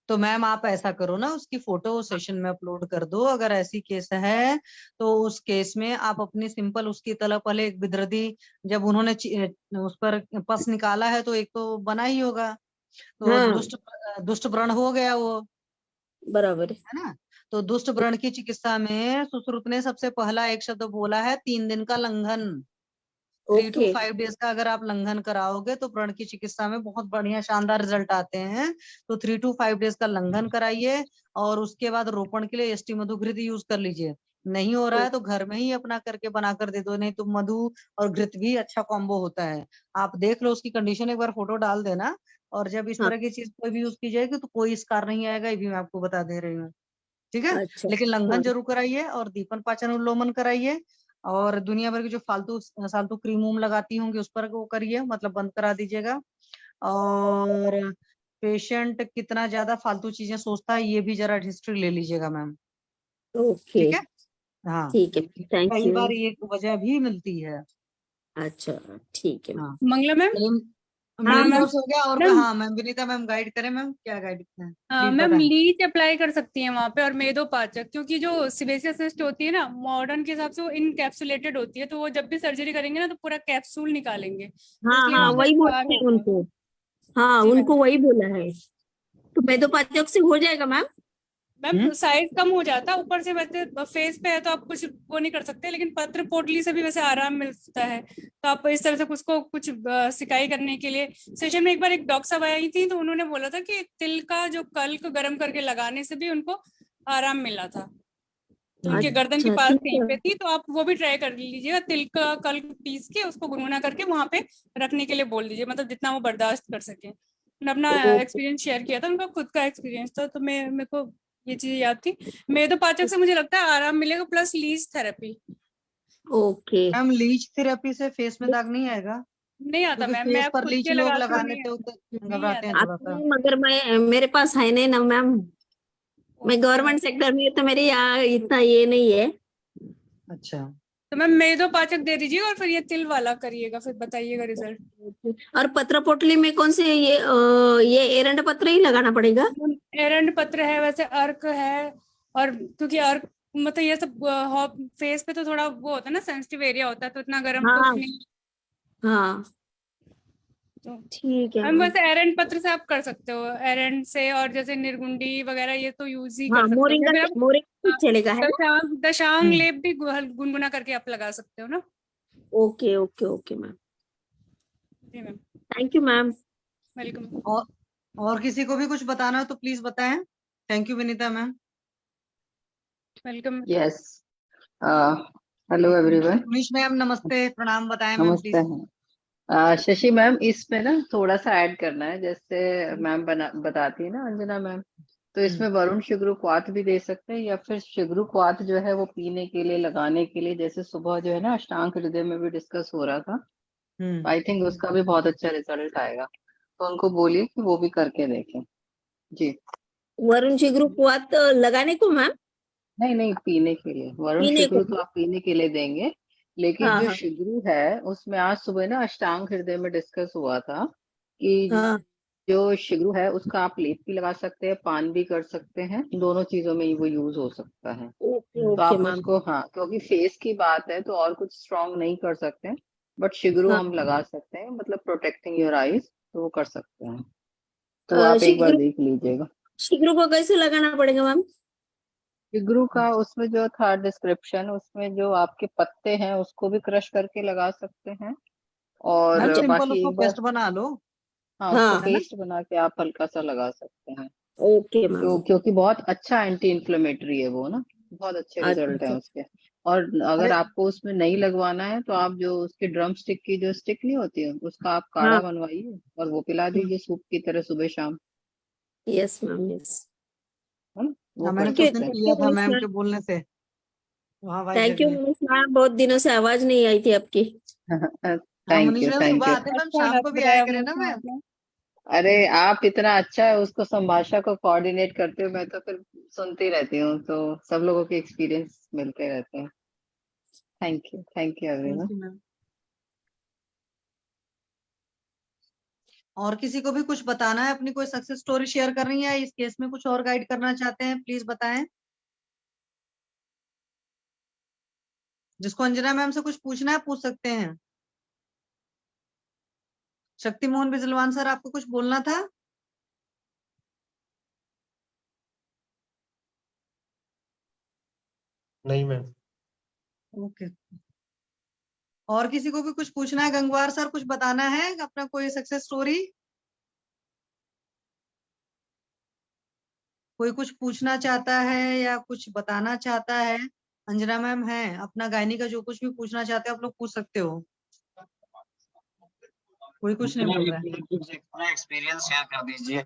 तो मैम आप ऐसा करो ना, उसकी फोटो सेशन में अपलोड कर दो अगर ऐसी केस है। तो उस केस में आप अपनी सिंपल उसकी तलब पहले एक बिदरदी, जब उन्होंने उस पर पस निकाला है तो एक तो बना ही होगा, तो हाँ दुष्ट व्रण हो गया वो, बराबर है। है ना। तो दुष्ट व्रण की चिकित्सा में सुश्रुत ने सबसे पहला एक शब्द बोला है 3 दिन का लंघन। 3 to 5 days का अगर आप लंघन कराओगे तो व्रण की चिकित्सा में बहुत बढ़िया शानदार रिजल्ट आते हैं। तो 3 to 5 days का लंघन कराइए, और उसके बाद रोपण के लिए एसटी मधु घृत यूज कर लीजिए। नहीं हो रहा है तो घर में ही अपना करके बना कर दे दो, नहीं तो मधु और घृत भी अच्छा कॉम्बो होता है। आप देख लो उसकी कंडीशन, एक बार फोटो डाल देना, और जब इस हाँ तरह की चीज कोई भी यूज की जाएगी तो कोई स्कार नहीं आएगा, ये भी मैं आपको बता दे रही हूँ। ठीक है, अच्छा लेकिन लंघन हाँ जरूर कराइए, और दीपन पाचन उन्लोमन कराइए, और दुनिया भर की जो फालतू फालतू क्रीम वूम लगाती होंगी उस पर वो करिए, मतलब बंद करा दीजिएगा। और पेशेंट कितना ज्यादा फालतू चीजें सोचता है ये भी जरा हिस्ट्री ले लीजिएगा मैम। ओके ठीक है, हाँ, ठीक है, थैंक कई यू। बार ये वजह भी मिलती है। अच्छा ठीक है। हाँ, Mangala ma'am. Main ma'am course हो गया, और मैम हाँ मैम विनीता मैम गाइड करें, मैम क्या गाइड है प्लीज मैम बताएं। लीच अप्लाई कर सकती हैं वहां पे, और मेदोपाचक, क्योंकि जो सिबेसियस सिस्ट होती है ना मॉडर्न के हिसाब से वो इनकैप्सुलेटेड होती है, तो वो जब भी सर्जरी करेंगे ना तो पूरा कैप्सूल निकालेंगे, तो हाँ इसलिए हाँ वहां पे वही बोला स्कार है होता है। उनको, हाँ जी मैम। उनको वही बोला है। तो मेदोपाचक से हो जाएगा मैम? मैम साइज कम हो जाता है ऊपर से, वैसे फेस पे है तो आप कुछ वो नहीं कर सकते, लेकिन पत्र पोटली से भी वैसे आराम मिलता है। तो आप इस तरह से उसको कुछ सिकाई करने के लिए, सेशन में एक बार एक डॉक्टर साहब आई थी तो उन्होंने बोला था कि तिल का जो कल को गर्म करके लगाने से भी उनको आराम मिला था, तो उनके गर्दन के अच्छा पास ठीक कहीं है। पे थी। तो आप वो भी ट्राई कर लीजिएगा, तिल का कल पीस के उसको गुनगुना करके वहां पे रखने के लिए बोल दीजिए, मतलब जितना वो बर्दाश्त कर सके। उन्होंने अपना ओके एक्सपीरियंस शेयर किया था, उनका खुद का एक्सपीरियंस था, तो मेरे को ये चीज याद थी। मेदोपाचक से मुझे लगता है आराम मिलेगा, plus leech therapy. Okay. Ma'am leech therapy से फेस में दाग नहीं आएगा? नहीं आता क्योंकि मैम, मैं फेस अब पर खुद लीच के लोग लगाती हूँ, लगाने नहीं से नहीं घबराते हैं आता। थोड़ा सा। मगर मैं मेरे पास है नहीं ना मैम, मैं ओके मैम। गवर्नमेंट सेक्टर में हूँ, तो मेरे यहाँ इतना ये नहीं है। अच्छा, तो मैम मेदो पाचक दे दीजिए और फिर ये तिल वाला करिएगा, फिर बताइएगा रिजल्ट। और पत्र पोटली में कौन से ये एरंड पत्र ही लगाना पड़ेगा? एरंड पत्र है, वैसे अर्क है, और क्योंकि अर्क मतलब ये सब फेस पे तो थोड़ा वो होता है ना, सेंसिटिव एरिया होता है, तो इतना गर्म तो हाँ नहीं। हाँ तो ठीक है मैम मैम। वैसे एरंड पत्र से आप कर सकते हो, एरंड से, और जैसे निर्गुंडी वगैरह ये तो यूज ही हाँ कर सकते हो। मोरिंगा फिर आप मोरिंगा चलेगा है ना? दशांग लेप भी गुनगुना करके आप लगा सकते हो ना। ओके ओके ओके मैम, जी ma'am, thank you ma'am. Welcome. और किसी को भी कुछ बताना हो तो प्लीज बताएं। Thank you Vinita ma'am. Welcome. Yes, hello everyone. Umesh ma'am नमस्ते, प्रणाम, बताएं मैम नमस्ते प्लीज। शशि मैम, इसमें ना थोड़ा सा ऐड करना है, जैसे मैम बताती है ना अंजना मैम, तो इसमें वरुण शिग्रुक्वाथ भी दे सकते हैं, या फिर शिग्रुक्वाथ जो है वो पीने के लिए, लगाने के लिए, जैसे सुबह जो है ना अष्टांग हृदय में भी डिस्कस हो रहा था, आई थिंक उसका भी बहुत अच्छा रिजल्ट आएगा, तो उनको बोलिए कि वो भी करके देखें। जी, वरुण शिग्रुक्वाथ लगाने को मैम? नहीं नहीं, पीने के लिए। वरुण पीने को? शिग्रू तो आप पीने के लिए देंगे, लेकिन हाँ जो हाँ शिग्रू है उसमें आज सुबह ना अष्टांग हृदय में डिस्कस हुआ था कि हाँ। जो शिग्रू है उसका आप लेप भी लगा सकते हैं, पान भी कर सकते हैं, दोनों चीजों में ही वो यूज हो सकता है। ओके तो ओके आप मैम। उसको, हाँ, क्योंकि फेस की बात है तो और कुछ स्ट्रॉन्ग नहीं कर सकते हैं, बट शिग्रू हाँ हम लगा सकते हैं, मतलब प्रोटेक्टिंग योर आईज, तो वो कर सकते हैं, तो आप एक बार शिग्रू देख लीजिएगा। शिग्रू को कैसे लगाना पड़ेगा मैम? शिग्रू का उसमें जो था डिस्क्रिप्शन, उसमें जो आपके पत्ते हैं उसको भी क्रश करके लगा सकते हैं, और मैम सिंपल बाकी उसको एक बार, पेस्ट बना लो। हाँ, उसको हाँ है ना? पेस्ट बना के आप हल्का सा लगा सकते हैं, ओके मैम। तो क्योंकि बहुत अच्छा एंटी इन्फ्लेमेटरी है वो ना, बहुत अच्छे रिजल्ट है अच्छा। उसके। और अगर अरे आपको उसमें नहीं लगवाना है तो आप जो उसकी ड्रम स्टिक की जो स्टिक नहीं होती है उसका आप काढ़ा हाँ बनवाइए और वो पिला दीजिए सूप की तरह सुबह शाम, यस मैम यस। है ना, वो हाँ, कर मैंने तो थैंक यू उस दिन सकते थैंक हैं। पिया यू था मनीष मैम मैम। के बोलने से, वहाँ थैंक वाइजैक यू में। मनीष मैम, बहुत दिनों से आवाज नहीं आई थी आपकी। हाँ thank Manish you, ma'am thank सुबह यू। आते मैम, अच्छा शाम को लग भी रहा आया है करे मनीष ना मैम मैम। आपने। अरे आप इतना अच्छा है उसको संभाषा को कोऑर्डिनेट करते हो, मैं तो फिर सुनती रहती हूँ, तो सब लोगों के एक्सपीरियंस मिलते रहते हैं। Thank you thank everyone. You ma'am. और किसी को भी कुछ बताना है, अपनी कोई सक्सेस स्टोरी शेयर करनी है, इस केस में कुछ और गाइड करना चाहते हैं, प्लीज बताएं। जिसको अंजना मैम से कुछ पूछना है पूछ सकते हैं। शक्ति मोहन बिजलवान सर, आपको कुछ बोलना था? नहीं मैम। ओके। और किसी को भी कुछ पूछना है? गंगवार सर कुछ बताना है अपना कोई सक्सेस स्टोरी? कोई कुछ पूछना चाहता है या कुछ बताना चाहता है? अंजना मैम है, अपना गायनी का जो कुछ भी पूछना चाहते हो आप लोग पूछ सकते हो। कोई कुछ नहीं बोल रहा है। अपना एक्सपीरियंस शेयर कर दीजिए।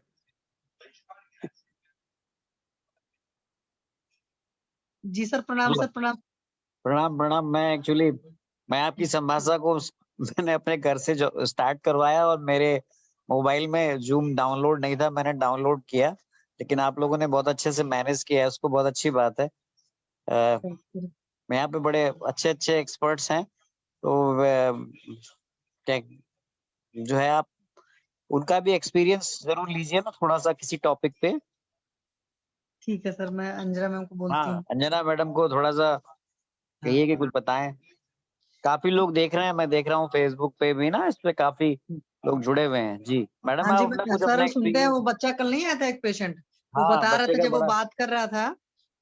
जी सर, प्रणाम सर, प्रणाम। प्रणाम प्रणाम। मैं आपकी संभाषा को मैंने अपने घर से जो स्टार्ट करवाया, और मेरे मोबाइल में जूम डाउनलोड नहीं था, मैंने डाउनलोड किया, लेकिन आप लोगों ने बहुत अच्छे से मैनेज किया है उसको, बहुत अच्छी बात है। यहाँ पे बड़े अच्छे अच्छे एक्सपर्ट्स हैं, तो जो है आप उनका भी एक्सपीरियंस जरूर लीजिए ना थोड़ा सा किसी टॉपिक पे। ठीक है सर, मैं अंजना मैम को बोलती हाँ, हूँ। अंजना मैडम को थोड़ा सा कहिए कि कुछ बताएं। काफी लोग देख रहे हैं, मैं देख रहा हूँ फेसबुक पे भी ना, इस पे काफी लोग जुड़े हुए हैं। जी मैडम, हाँ जी आप अपना कुछ सर, अपना सुनते हैं। वो एक्सपीरियंस। बच्चा कल नहीं आया था एक पेशेंट, वो हाँ, बता रहा बच्चे था, का जब वो बड़ा। बात कर रहा था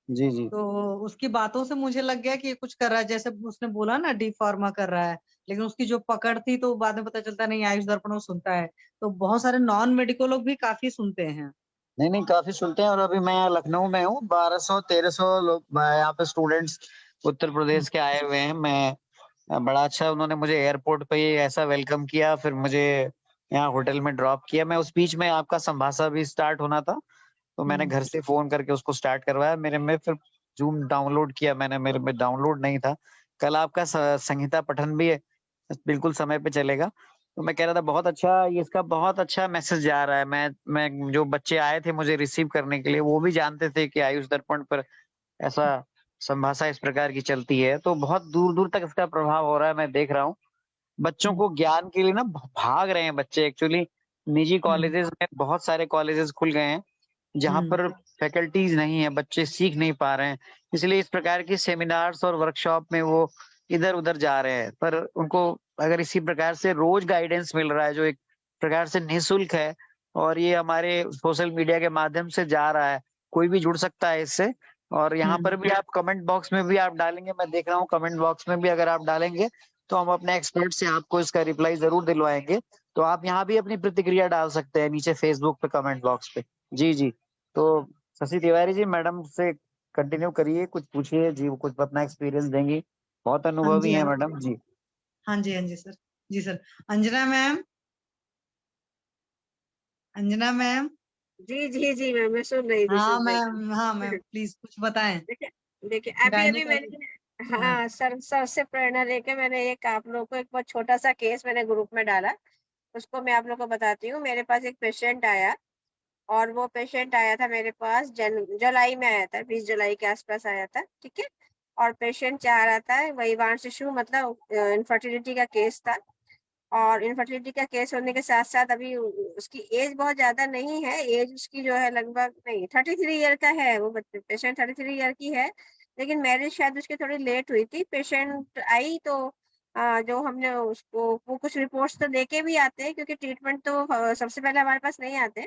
जी जी। तो उसकी बातों से मुझे लग गया कि ये कुछ कर रहा है, जैसे उसने बोला ना डी फार्मा कर रहा है, लेकिन उसकी जो पकड़ थी तो बाद में पता चलता नहीं आयुष दर्पण वो सुनता है। तो बहुत सारे नॉन मेडिकल लोग भी काफी सुनते हैं। नहीं नहीं, काफी सुनते हैं, और अभी मैं यहाँ लखनऊ में हूँ, 1200-1300 लोग यहाँ पे स्टूडेंट्स उत्तर प्रदेश के आए हुए हैं। मैं बड़ा अच्छा, उन्होंने मुझे एयरपोर्ट पे ही ऐसा वेलकम किया, फिर मुझे यहाँ होटल में ड्रॉप किया। मैं उस बीच में आपका संभाषा भी स्टार्ट होना था, तो मैंने घर से फोन करके उसको स्टार्ट करवाया। मेरे में फिर जूम डाउनलोड किया मैंने, मेरे में डाउनलोड नहीं था। कल आपका संहिता पठन भी बिल्कुल समय पे चलेगा। तो मैं कह रहा था बहुत अच्छा, ये इसका बहुत अच्छा मैसेज जा रहा है। मैं जो बच्चे आए थे मुझे रिसीव करने के लिए, वो भी जानते थे कि आयुष दर्पण पर ऐसा संभाषा इस प्रकार की चलती है, तो बहुत दूर-दूर तक इसका प्रभाव हो रहा है, मैं देख रहा हूँ। बच्चों को ज्ञान के लिए ना भाग रहे हैं बच्चे एक्चुअली। निजी कॉलेजेस में बहुत सारे कॉलेजेस खुल गए हैं, जहाँ पर फैकल्टीज़ नहीं है, बच्चे सीख नहीं पा रहे हैं। इसलिए इस प्रकार की सेमिनार्स और वर्कशॉप में वो इधर-उधर जा रहे हैं। पर उनको अगर इसी प्रकार से रोज़ गाइडेंस मिल रहा है, जो एक प्रकार से निःशुल्क है और ये हमारे सोशल मीडिया के माध्यम से जा रहा है, कोई भी जुड़ सकता है इससे। और यहाँ पर भी आप कमेंट बॉक्स में भी आप डालेंगे, मैं देख रहा हूँ कमेंट बॉक्स में भी अगर आप डालेंगे, तो हम अपने एक्सपर्ट से आपको इसका रिप्लाई ज़रूर दिलवाएँगे। तो आप यहाँ भी अपनी प्रतिक्रिया डाल सकते हैं नीचे फेसबुक पे कमेंट बॉक्स पे। जी, जी। तो शशि तिवारी जी, मैडम से कंटिन्यू करिए, कुछ पूछिए जी, वो कुछ अपना एक्सपीरियंस देंगी। बहुत हाँ अनुभवी जी, हैं हाँ जी। मैडम। जी। हाँ जी, हाँ जी सर। जी sir. Anjana ma'am? Anjana ma'am? जी, जी, जी मैम, मैं सुन रही थी, हाँ सुन रही थी। मैम, हाँ मैम, प्लीज कुछ बताएं। देखिए देखिए, अभी-अभी गायनेकोलॉजी। मैंने हाँ। हाँ, सर से प्रेरणा लेके मैंने एक आप लोगों को एक बहुत छोटा-सा केस मैंने ग्रुप में डाला। उसको मैं आप लोगों को बताती हूँ। मेरे पास एक पेशेंट आया और वो पेशेंट आया था मेरे पास जुलाई में आया था, 20 जुलाई के आस-पास आया था, ठीक है? और पेशेंट चाह रहा था वही वाण शिशु मतलब इनफर्टिलिटी का केस था। और इनफर्टिलिटी का केस होने के साथ-साथ अभी उसकी एज बहुत ज़्यादा नहीं है, एज उसकी जो है लगभग नहीं 33 ईयर का है वो बच्चे पेशेंट 33 ईयर की है, लेकिन मैरिज शायद उसकी थोड़ी लेट हुई थी। पेशेंट आई तो जो हमने उसको वो कुछ रिपोर्ट्स तो लेके भी आते हैं क्योंकि ट्रीटमेंट तो सबसे पहले हमारे पास नहीं आते।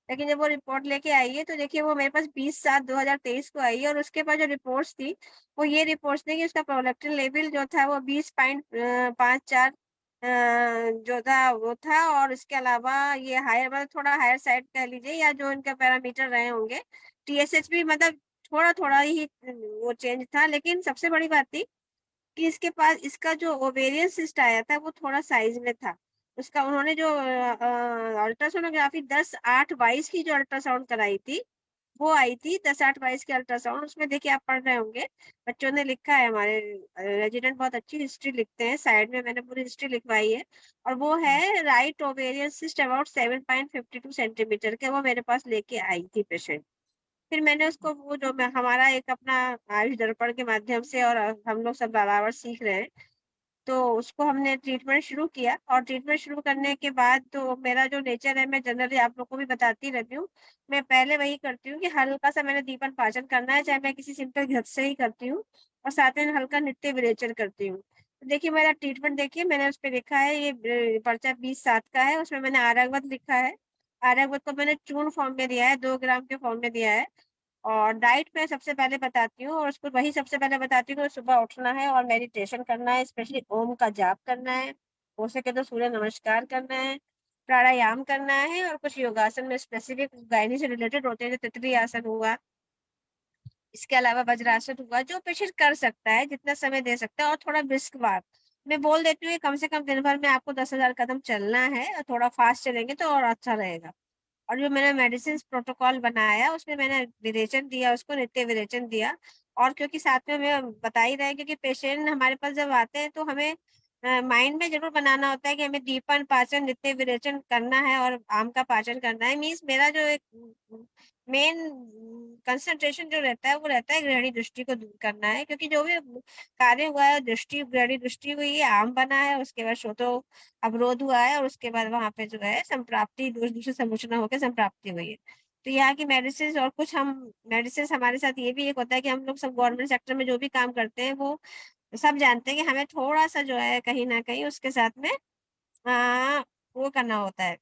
लेकिन जब वो रिपोर्ट लेके आई है तो देखिए वो मेरे पास 20/7/2023 को आई है और उसके पास जो रिपोर्ट्स थी, वो ये रिपोर्ट्स थी कि उसका प्रोलैक्टिन लेवल जो था वो 20.54 जो था वो था और इसके अलावा ये हायर मतलब थोड़ा हायर साइड कह लीजिए या जो इनका पैरामीटर रहे होंगे। टीएसएच भी मतलब थोड़ा-थोड़ा ही वो चेंज था, लेकिन सबसे बड़ी बात थी कि इसके पास इसका जो ओवेरियन सिस्ट आया था वो थोड़ा साइज़ में था। उसका उन्होंने जो अल्ट्रासोनोग्राफी 10/8/22 की जो अल्ट्रासाउंड कराई थी, वो आई थी 10/8/22 की अल्ट्रासाउंड। उसमें देखिए आप पढ़ रहे होंगे, बच्चों ने लिखा है हमारे रेजिडेंट बहुत अच्छी हिस्ट्री लिखते हैं, साइड में मैंने पूरी हिस्ट्री लिखवाई है और वो है right ovarian cyst about 7.52 centimetre के वो मेरे पास लेके आई थी पेशेंट। फिर मैंने उसको वो जो मैं हमारा एक अपना आयुष दर्पण के माध्यम से और हम लोग सब बराबर सीख रहे हैं, तो उसको हमने ट्रीटमेंट शुरू किया और ट्रीटमेंट शुरू करने के बाद तो मेरा जो नेचर है मैं जनरली आप लोग को भी बताती रहती हूँ। मैं पहले वही करती हूँ कि हल्का-सा मैंने दीपन पाचन करना है, चाहे मैं किसी सिंपल घत से ही करती हूँ और साथ में हल्का नित्य विरेचन करती हूँ। तो देखिए मेरा ट्रीटमेंट देखिए मैंने उसपे लिखा है ये पर्चा 20/7 का है, उसमें मैंने आरगवत लिखा है। आरगवत को मैंने चूर्ण फॉर्म में दिया है, 2 ग्राम के फॉर्म में दिया है। और डाइट मैं सबसे पहले बताती हूँ और उसको वही सबसे पहले बताती हूँ कि सुबह उठना है और मेडिटेशन करना है, स्पेशली ओम का जाप करना है, हो सके तो सूर्य नमस्कार करना है, प्राणायाम करना है और कुछ योगासन में स्पेसिफिक गायनी से रिलेटेड होते हैं, जैसे तितली आसन हुआ, इसके अलावा वज्रासन हुआ, जो पेशेंट कर सकता है, जितना समय दे सकता है और थोड़ा ब्रिस्क वॉक। मैं बोल देती हूँ कि कम से कम दिन भर में आपको 10,000 कदम चलना है और थोड़ा फास्ट चलेंगे तो और अच्छा रहेगा। और जो मैंने मेडिसिन प्रोटोकॉल बनाया उसमें मैंने विरेचन दिया उसको नित्य विरेचन दिया और क्योंकि साथ में मैं बता ही रहे क्योंकि पेशेंट हमारे पास जब आते हैं तो हमें माइंड में जरूर बनाना होता है कि हमें दीपन पाचन नित्य विरेचन करना है और आम का पाचन करना है। मीन्स मेरा जो एक मेन कंसंट्रेशन जो रहता है वो रहता है ग्रहणी दृष्टि को दूर करना है क्योंकि जो भी कार्य हुआ है दृष्टि ग्रहणी दृष्टि हुई है आम बना है उसके बाद श्रोतो अवरोध हुआ है और उसके बाद वहां पे जो है संप्राप्ति दूसरे समुचना होकर संप्राप्ति हुई है। तो यहाँ की मेडिसिन और कुछ हम मेडिसिन हमारे साथ ये भी एक होता है कि हम लोग सब गवर्नमेंट सेक्टर में जो भी काम करते हैं वो सब जानते हैं कि हमें थोड़ा सा जो है कहीं ना कहीं उसके साथ में वो करना होता है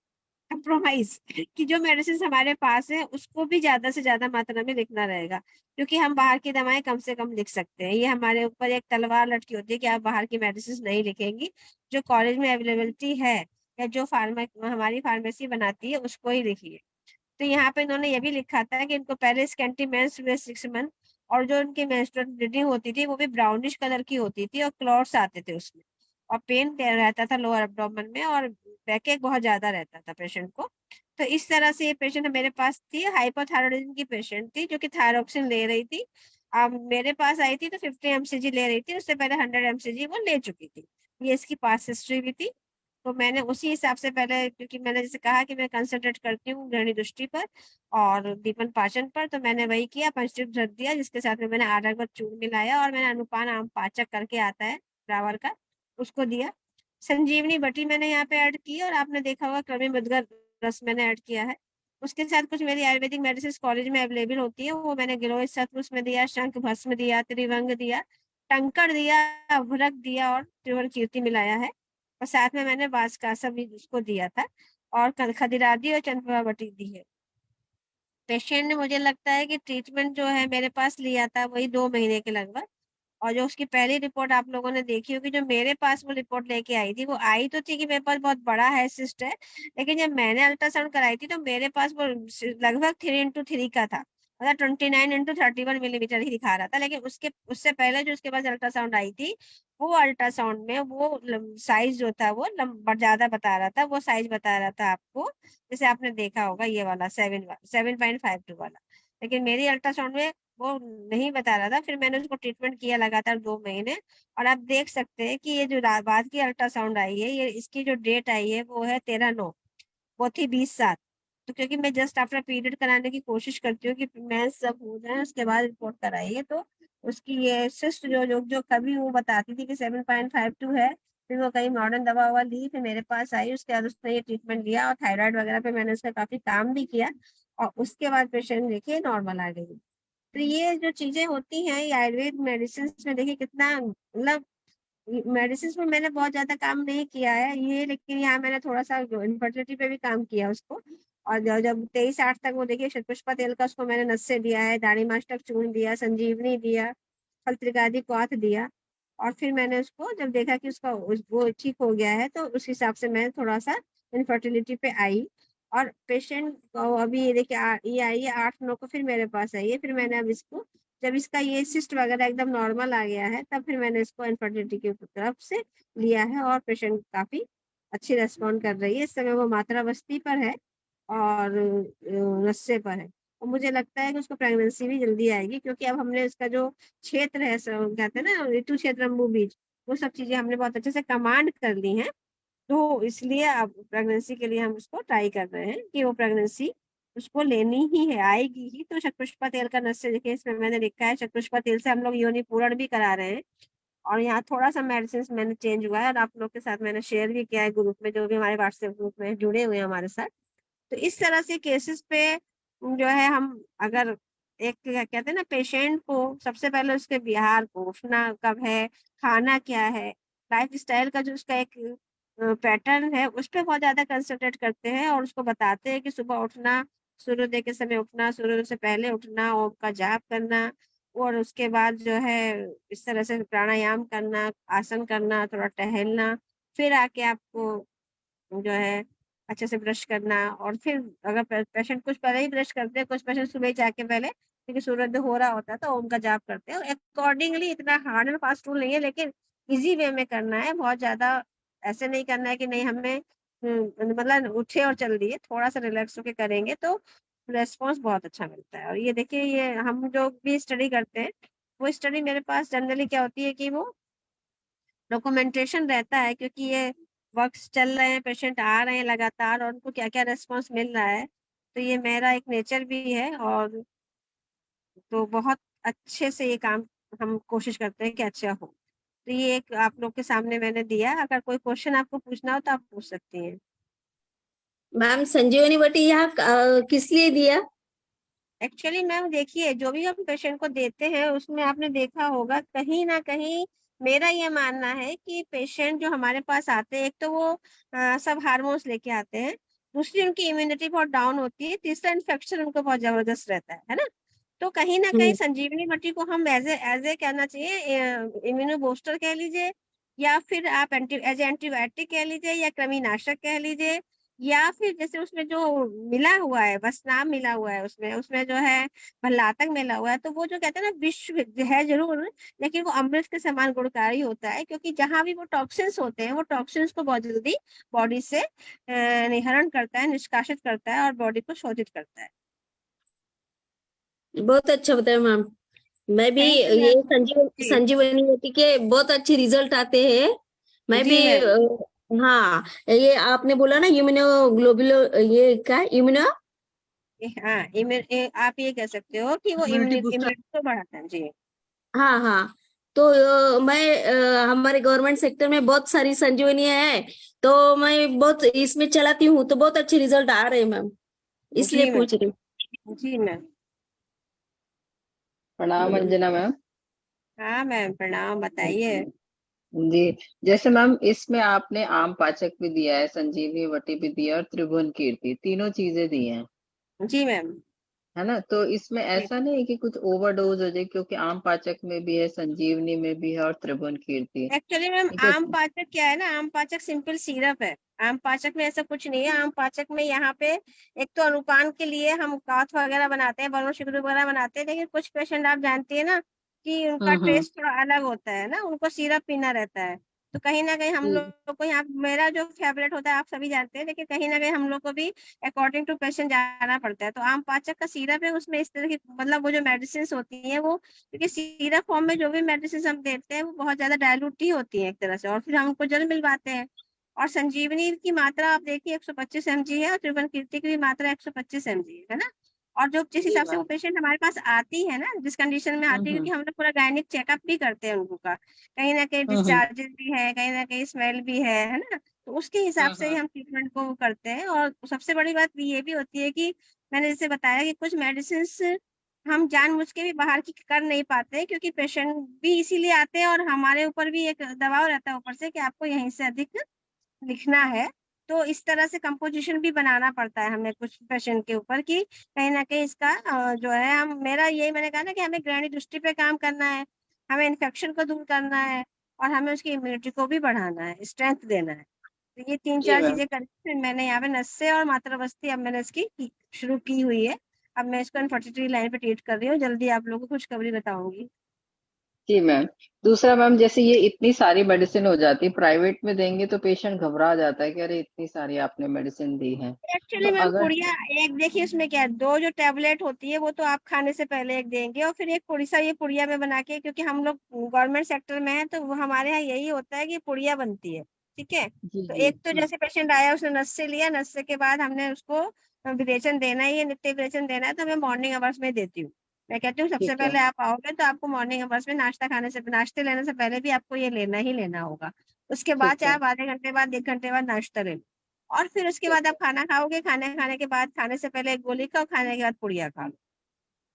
कंप्रोमाइज कि जो मेडिसिन हमारे पास है उसको भी ज्यादा से ज्यादा मात्रा में लिखना रहेगा क्योंकि हम बाहर की दवाएं कम से कम लिख सकते हैं। ये हमारे ऊपर एक तलवार लटकी होती है कि आप बाहर की मेडिसिन नहीं लिखेंगी, जो कॉलेज में अवेलेबिलिटी है या जो हमारी फार्मेसी बनाती है उसको ही लिखिए। तो यहाँ पे इन्होंने ये भी लिखा था कि इनको पहले स्कैंटी मेंस हुए 6 मंथ और जो उनकी मेंस्ट्रुअल ब्लीडिंग होती थी वो भी ब्राउनिश कलर की होती थी और क्लॉट्स आते थे उसमें और पेन रहता था लोअर एब्डोमेन में और बैकएक बहुत ज्यादा रहता था पेशेंट को। तो इस तरह से ये पेशेंट मेरे पास थी, हाइपोथायरॉयडिज्म की पेशेंट थी जो कि थायरोक्सिन ले रही थी। अब मेरे पास आई थी तो 50 mcg ले रही थी, उससे पहले 100 mcg वो ले चुकी थी। ये इसकी पास हिस्ट्री भी थी। तो मैंने उसी हिसाब से पहले, क्योंकि मैंने जैसे कहा कि मैं कंसंट्रेट करती हूँ ग्रहणी दृष्टि पर और दीपन पाचन पर, तो मैंने वही किया, पंचदीप धर दिया, जिसके साथ में मैंने आधा चूर्ण मिलाया और मैंने अनुपान आम पाचक करके आता है रावर का, उसको दिया। संजीवनी बटी मैंने यहाँ पे ऐड की और आपने देखा होगा क्रमी मुद्गर रस मैंने ऐड किया है। उसके साथ कुछ मेरी आयुर्वेदिक मेडिसिन कॉलेज में अवेलेबल होती है, वो मैंने गिलोय सत्व उसमें दिया, शंख भस्म दिया, त्रिभंग दिया, टंकड़ दिया, अभ्रक दिया और त्रिभुवन कीर्ति मिलाया है। और साथ में मैंने बांसकासा भी उसको दिया था और खदिरादी और चंद्रमा बटी दी है। पेशेंट ने, मुझे लगता है कि ट्रीटमेंट जो है मेरे पास लिया था वही 2 महीने के लगभग, और जो उसकी पहली रिपोर्ट आप लोगों ने देखी होगी, जो मेरे पास वो रिपोर्ट लेके आई थी, वो आई तो थी कि मेरे पास बहुत बड़ा है सिस्ट है, लेकिन जब मैंने अल्ट्रासाउंड कराई थी तो मेरे पास वो लगभग 3x3 का था, मतलब 29x31 मिलीमीटर ही दिखा रहा था। लेकिन उससे पहले जो उसके पास अल्ट्रासाउंड आई थी, वो अल्ट्रासाउंड में वो साइज जो था वो ज्यादा बता रहा था, वो साइज बता रहा था आपको, जैसे आपने देखा होगा ये वाला 7.52 वाला, लेकिन मेरी अल्ट्रासाउंड में वो नहीं बता रहा था। फिर मैंने उसको ट्रीटमेंट किया लगातार 2 महीने, और आप देख सकते हैं कि ये जो बाद की अल्ट्रासाउंड आई है, ये इसकी जो डेट आई है वो है 13/9, वो थी 20/7। तो क्योंकि मैं जस्ट आफ्टर पीरियड कराने की कोशिश करती हूँ कि मैं सब हो जाए उसके बाद रिपोर्ट कराइए, तो उसकी ये सिस्ट जो कभी वो बताती थी कि 7.52 है, फिर वो कहीं मॉडर्न दवा ववा ली, फिर मेरे पास आई, उसके बाद उसने ये ट्रीटमेंट लिया और थायराइड वगैरह पे मैंने उसका काफी काम भी किया, और उसके बाद पेशेंट देखिए नॉर्मल आ गई। तो ये जो चीजें होती हैं, ये आयुर्वेद मेडिसिन में देखिए कितना, मतलब मेडिसिन में मैंने बहुत ज्यादा काम नहीं किया है ये, लेकिन यहाँ मैंने थोड़ा सा इनफर्टिलिटी पे भी काम किया उसको। और जब 23/8 तक वो देखिए शतपुष्पा तेल का उसको मैंने नस्से दिया है, दाढ़ीमास्टक चूर्ण दिया, संजीवनी दिया, फलत्रिकादि क्वाथ दिया, और फिर मैंने उसको जब देखा कि उसका वो ठीक हो गया है, तो उस हिसाब से मैं थोड़ा सा इनफर्टिलिटी पे आई। और पेशेंट को अभी ये देखिए ये आई है 8/9 को, फिर मेरे पास आई है। फिर मैंने अब इसको, जब इसका ये सिस्ट वगैरह एकदम नॉर्मल आ गया है, तब फिर मैंने इसको इनफर्टिलिटी की तरफ से लिया है, और पेशेंट काफी अच्छी रेस्पॉन्ड कर रही है। इस समय वो मात्रा बस्ती पर है और रस्से पर है, और मुझे लगता है कि उसको प्रेगनेंसी भी जल्दी आएगी, क्योंकि अब हमने इसका जो क्षेत्र है, कहते हैं ना ऋतु क्षेत्र बीज, वो सब चीजें हमने बहुत अच्छे से कमांड कर ली हैं। तो इसलिए अब प्रेगनेंसी के लिए हम उसको ट्राई कर रहे हैं कि वो प्रेगनेंसी उसको लेनी ही है, आएगी ही। तो शतपुष्पा तेल का नस्से देखिए इसमें मैंने लिखा है, शतपुष्पा तेल से हम लोग योनि पूरण भी करा रहे हैं, और यहाँ थोड़ा सा मेडिसिन मैंने चेंज हुआ है, और आप लोग के साथ मैंने शेयर भी किया है ग्रुप में, जो भी हमारे व्हाट्सएप ग्रुप में जुड़े हुए हैं हमारे साथ। तो इस तरह से केसेस पे जो है, हम अगर एक कहते हैं ना, पेशेंट को सबसे पहले उसके बिहार को, उठना कब है, खाना क्या है, लाइफ स्टाइल का जो उसका एक पैटर्न है, उस पर बहुत ज्यादा कंसंट्रेट करते हैं, और उसको बताते हैं कि सुबह उठना, सूर्योदय के समय उठना, सूर्योदय से पहले उठना, ओम का जाप करना, और उसके बाद जो है इस तरह से प्राणायाम करना, आसन करना, थोड़ा टहलना, फिर आके आपको जो है अच्छे से ब्रश करना। और फिर अगर पेशेंट कुछ पहले ही ब्रश करते हैं, कुछ पेशेंट सुबह ही जाके पहले, क्योंकि सूर्योदय हो रहा होता है, तो ओम का जाप करते हैं। अकॉर्डिंगली इतना हार्ड एंड फास्ट रूल नहीं है, लेकिन इजी वे में करना है, बहुत ज्यादा ऐसे नहीं करना है कि नहीं हमें मतलब उठे और चल दिए, थोड़ा सा रिलैक्स होके करेंगे तो रेस्पॉन्स बहुत अच्छा मिलता है। और ये देखिए, ये हम जो भी स्टडी करते हैं, वो स्टडी मेरे पास जनरली क्या होती है कि वो डॉक्यूमेंटेशन रहता है, क्योंकि ये वर्क्स चल रहे हैं, पेशेंट आ रहे हैं लगातार, और उनको क्या क्या रेस्पॉन्स मिल रहा है, तो ये मेरा एक नेचर भी है। और तो बहुत अच्छे से ये काम हम कोशिश करते हैं कि अच्छा हो। तो ये एक आप लोग के सामने मैंने दिया, अगर कोई क्वेश्चन आपको पूछना हो तो आप पूछ सकती हैं। मैम संजीवनी बटी यहाँ किस लिए दिया? एक्चुअली मैम देखिए, जो भी हम पेशेंट को देते हैं, उसमें आपने देखा होगा कहीं ना कहीं, मेरा ये मानना है कि पेशेंट जो हमारे पास आते हैं, एक तो वो सब हार्मोन्स लेके आते हैं, दूसरी उनकी इम्यूनिटी बहुत डाउन होती है, तीसरा इन्फेक्शन उनको बहुत जबरदस्त रहता है ना। तो कहीं ना कहीं संजीवनी बटी को हम एज ए कहना चाहिए, इम्यूनो बूस्टर कह लीजिए, या फिर आप एंटीबायोटिक कह लीजिए, या कृमिनाशक कह लीजिए, या फिर जैसे उसमें जो मिला हुआ है, बस नाम मिला हुआ है, उसमें जो है भल्लातक मिला हुआ है, तो वो जो कहते हैं ना, विश्व है जरूर, लेकिन वो अमृत के समान गुणकारी होता है, क्योंकि जहां भी वो टॉक्सिन्स होते हैं, वो टॉक्सिन्स को बहुत जल्दी बॉडी से निहरण करता है, निष्कासित करता है, और बॉडी को शोधित करता है। बहुत अच्छा बताया मैम। मैं भी ये संजीवनी बटी के बहुत अच्छे रिजल्ट आते हैं। मैं भी हाँ, ये आपने बोला ना इम्यूनोग्लोबुल, ये क्या है इम्यूनो? हाँ, आप ये कह सकते हो कि वो इम्यूनिटी बूस्टर। इम्यूनिटी को बढ़ाता है जी। हाँ हाँ। तो हमारे गवर्नमेंट सेक्टर में बहुत सारी संजीवनी है, तो मैं बहुत इसमें चलाती हूँ, तो बहुत अच्छे रिजल्ट आ रहे हैं मैम, इसलिए जी पूछ रही हूँ। मैम, जी मैम। प्रणाम अंजना मैम। हाँ मैम, प्रणाम, बताइए। जी, जैसे मैम इसमें आपने आम पाचक भी दिया है, संजीवनी वटी भी दिया और त्रिभुवन कीर्ति, तीनों चीजें दी हैं, जी मैम। है ना? तो इसमें ऐसा नहीं है कि कुछ ओवरडोज हो जाए, क्योंकि आम पाचक में भी है, संजीवनी में भी है और त्रिभुवन कीर्ति, एक्चुअली मैम ठीक है? आम पाचक क्या है ना, आम पाचक सिंपल सिरप है। आम पाचक में ऐसा कुछ नहीं है। आम पाचक में यहाँ पे एक तो अनुपान के लिए हम काथ वगैरह बनाते हैं, बलून शुगर वगैरह बनाते हैं, लेकिन कुछ पेशेंट आप जानती है ना कि उनका हम्म। टेस्ट थोड़ा अलग होता है ना, उनको सिरप पीना रहता है। तो कहीं ना कहीं हम जी लोग को यहाँ, मेरा जो फेवरेट होता है आप सभी जानते हैं, लेकिन कहीं ना कहीं हम लोग को भी अकॉर्डिंग टू पेशेंट जाना पड़ता है। तो आम पाचक का सिरप है, उसमें इस तरह की मतलब वो जो मेडिसिन होती है वो, क्योंकि सीरप फॉर्म में जो भी मेडिसिन हम देते हैं वो बहुत ज्यादा डायलूट ही होती है एक तरह से, और फिर हमको जल मिलवाते हैं। और संजीवनी की मात्रा आप देखिए 125 mg है, और त्रिभुवन कीर्ति की भी मात्रा 125 mg है ना। और जो जिस जी हिसाब से वो मैम। पेशेंट हमारे पास आती है ना, जिस कंडीशन में आती है, हम्म। क्योंकि हम लोग पूरा गायनिक चेकअप भी करते हैं उनको का, कहीं ना कहीं हम्म। डिस्चार्जेस भी है, कहीं ना कहीं स्मेल भी है ना। तो उसके हिसाब से ही हम ट्रीटमेंट को करते हैं। और सबसे बड़ी बात ये भी होती है कि मैंने जैसे बताया कि कुछ मेडिसिन हम जानबूझ के भी बाहर की कर नहीं पाते, क्योंकि पेशेंट भी इसीलिए आते हैं, और हमारे ऊपर भी एक दबाव रहता है ऊपर से कि आपको यहीं से अधिक लिखना है। तो इस तरह से कंपोजिशन भी बनाना पड़ता है हमें कुछ पेशेंट के ऊपर, कि कहीं ना कहीं इसका जो है, हम मेरा यही मैंने कहा ना कि हमें गृहिणी दृष्टि पे काम करना है, हमें इन्फेक्शन को दूर करना है, और हमें उसकी इम्यूनिटी को भी बढ़ाना है, स्ट्रेंथ देना है। तो ये तीन जी चार मैम। चीजें करके फिर मैंने यहाँ पे नस्से और मातृबस्ती अब मैंने इसकी शुरू की हुई है। अब मैं इसको इनफर्टिलिटी लाइन पे ट्रीट कर रही हूँ, जल्दी आप लोगों को खुशखबरी बताऊंगी। जी मैम। दूसरा मैम, जैसे ये इतनी सारी मेडिसिन हो जाती है, प्राइवेट में देंगे तो पेशेंट घबरा जाता है कि अरे इतनी सारी आपने मेडिसिन दी है, तो एक्चुअली मैम अगर पुड़िया एक देखिए, उसमें क्या है, दो जो टेबलेट होती है वो तो आप खाने से पहले एक देंगे, और फिर एक पुड़िया, ये पुड़िया में बना के, क्योंकि हम लोग गवर्नमेंट सेक्टर में है तो वो हमारे यहाँ यही होता है कि पुड़िया बनती है, ठीक है। जी तो जी एक तो जैसे पेशेंट आया, उसने नस से लिया, नस से के बाद हमने उसको विरेचन देना ही है, नित्य विरेचन देना है, तो मैं मॉर्निंग आवर्स में देती हूँ। मैं कहती हूँ सबसे ठीक है। पहले आप आओगे तो आपको मॉर्निंग आवर्स में नाश्ता खाने से, नाश्ते लेने से पहले भी आपको ये लेना ही लेना होगा। उसके बाद ठीक चाहे है। आप आधे घंटे बाद, 1 घंटे बाद नाश्ता ले लो। और फिर उसके ठीक बाद आप है। खाना खाओगे, खाना खाने के बाद, खाने से पहले एक गोली खाओ, खाने के बाद पुड़िया खा लो।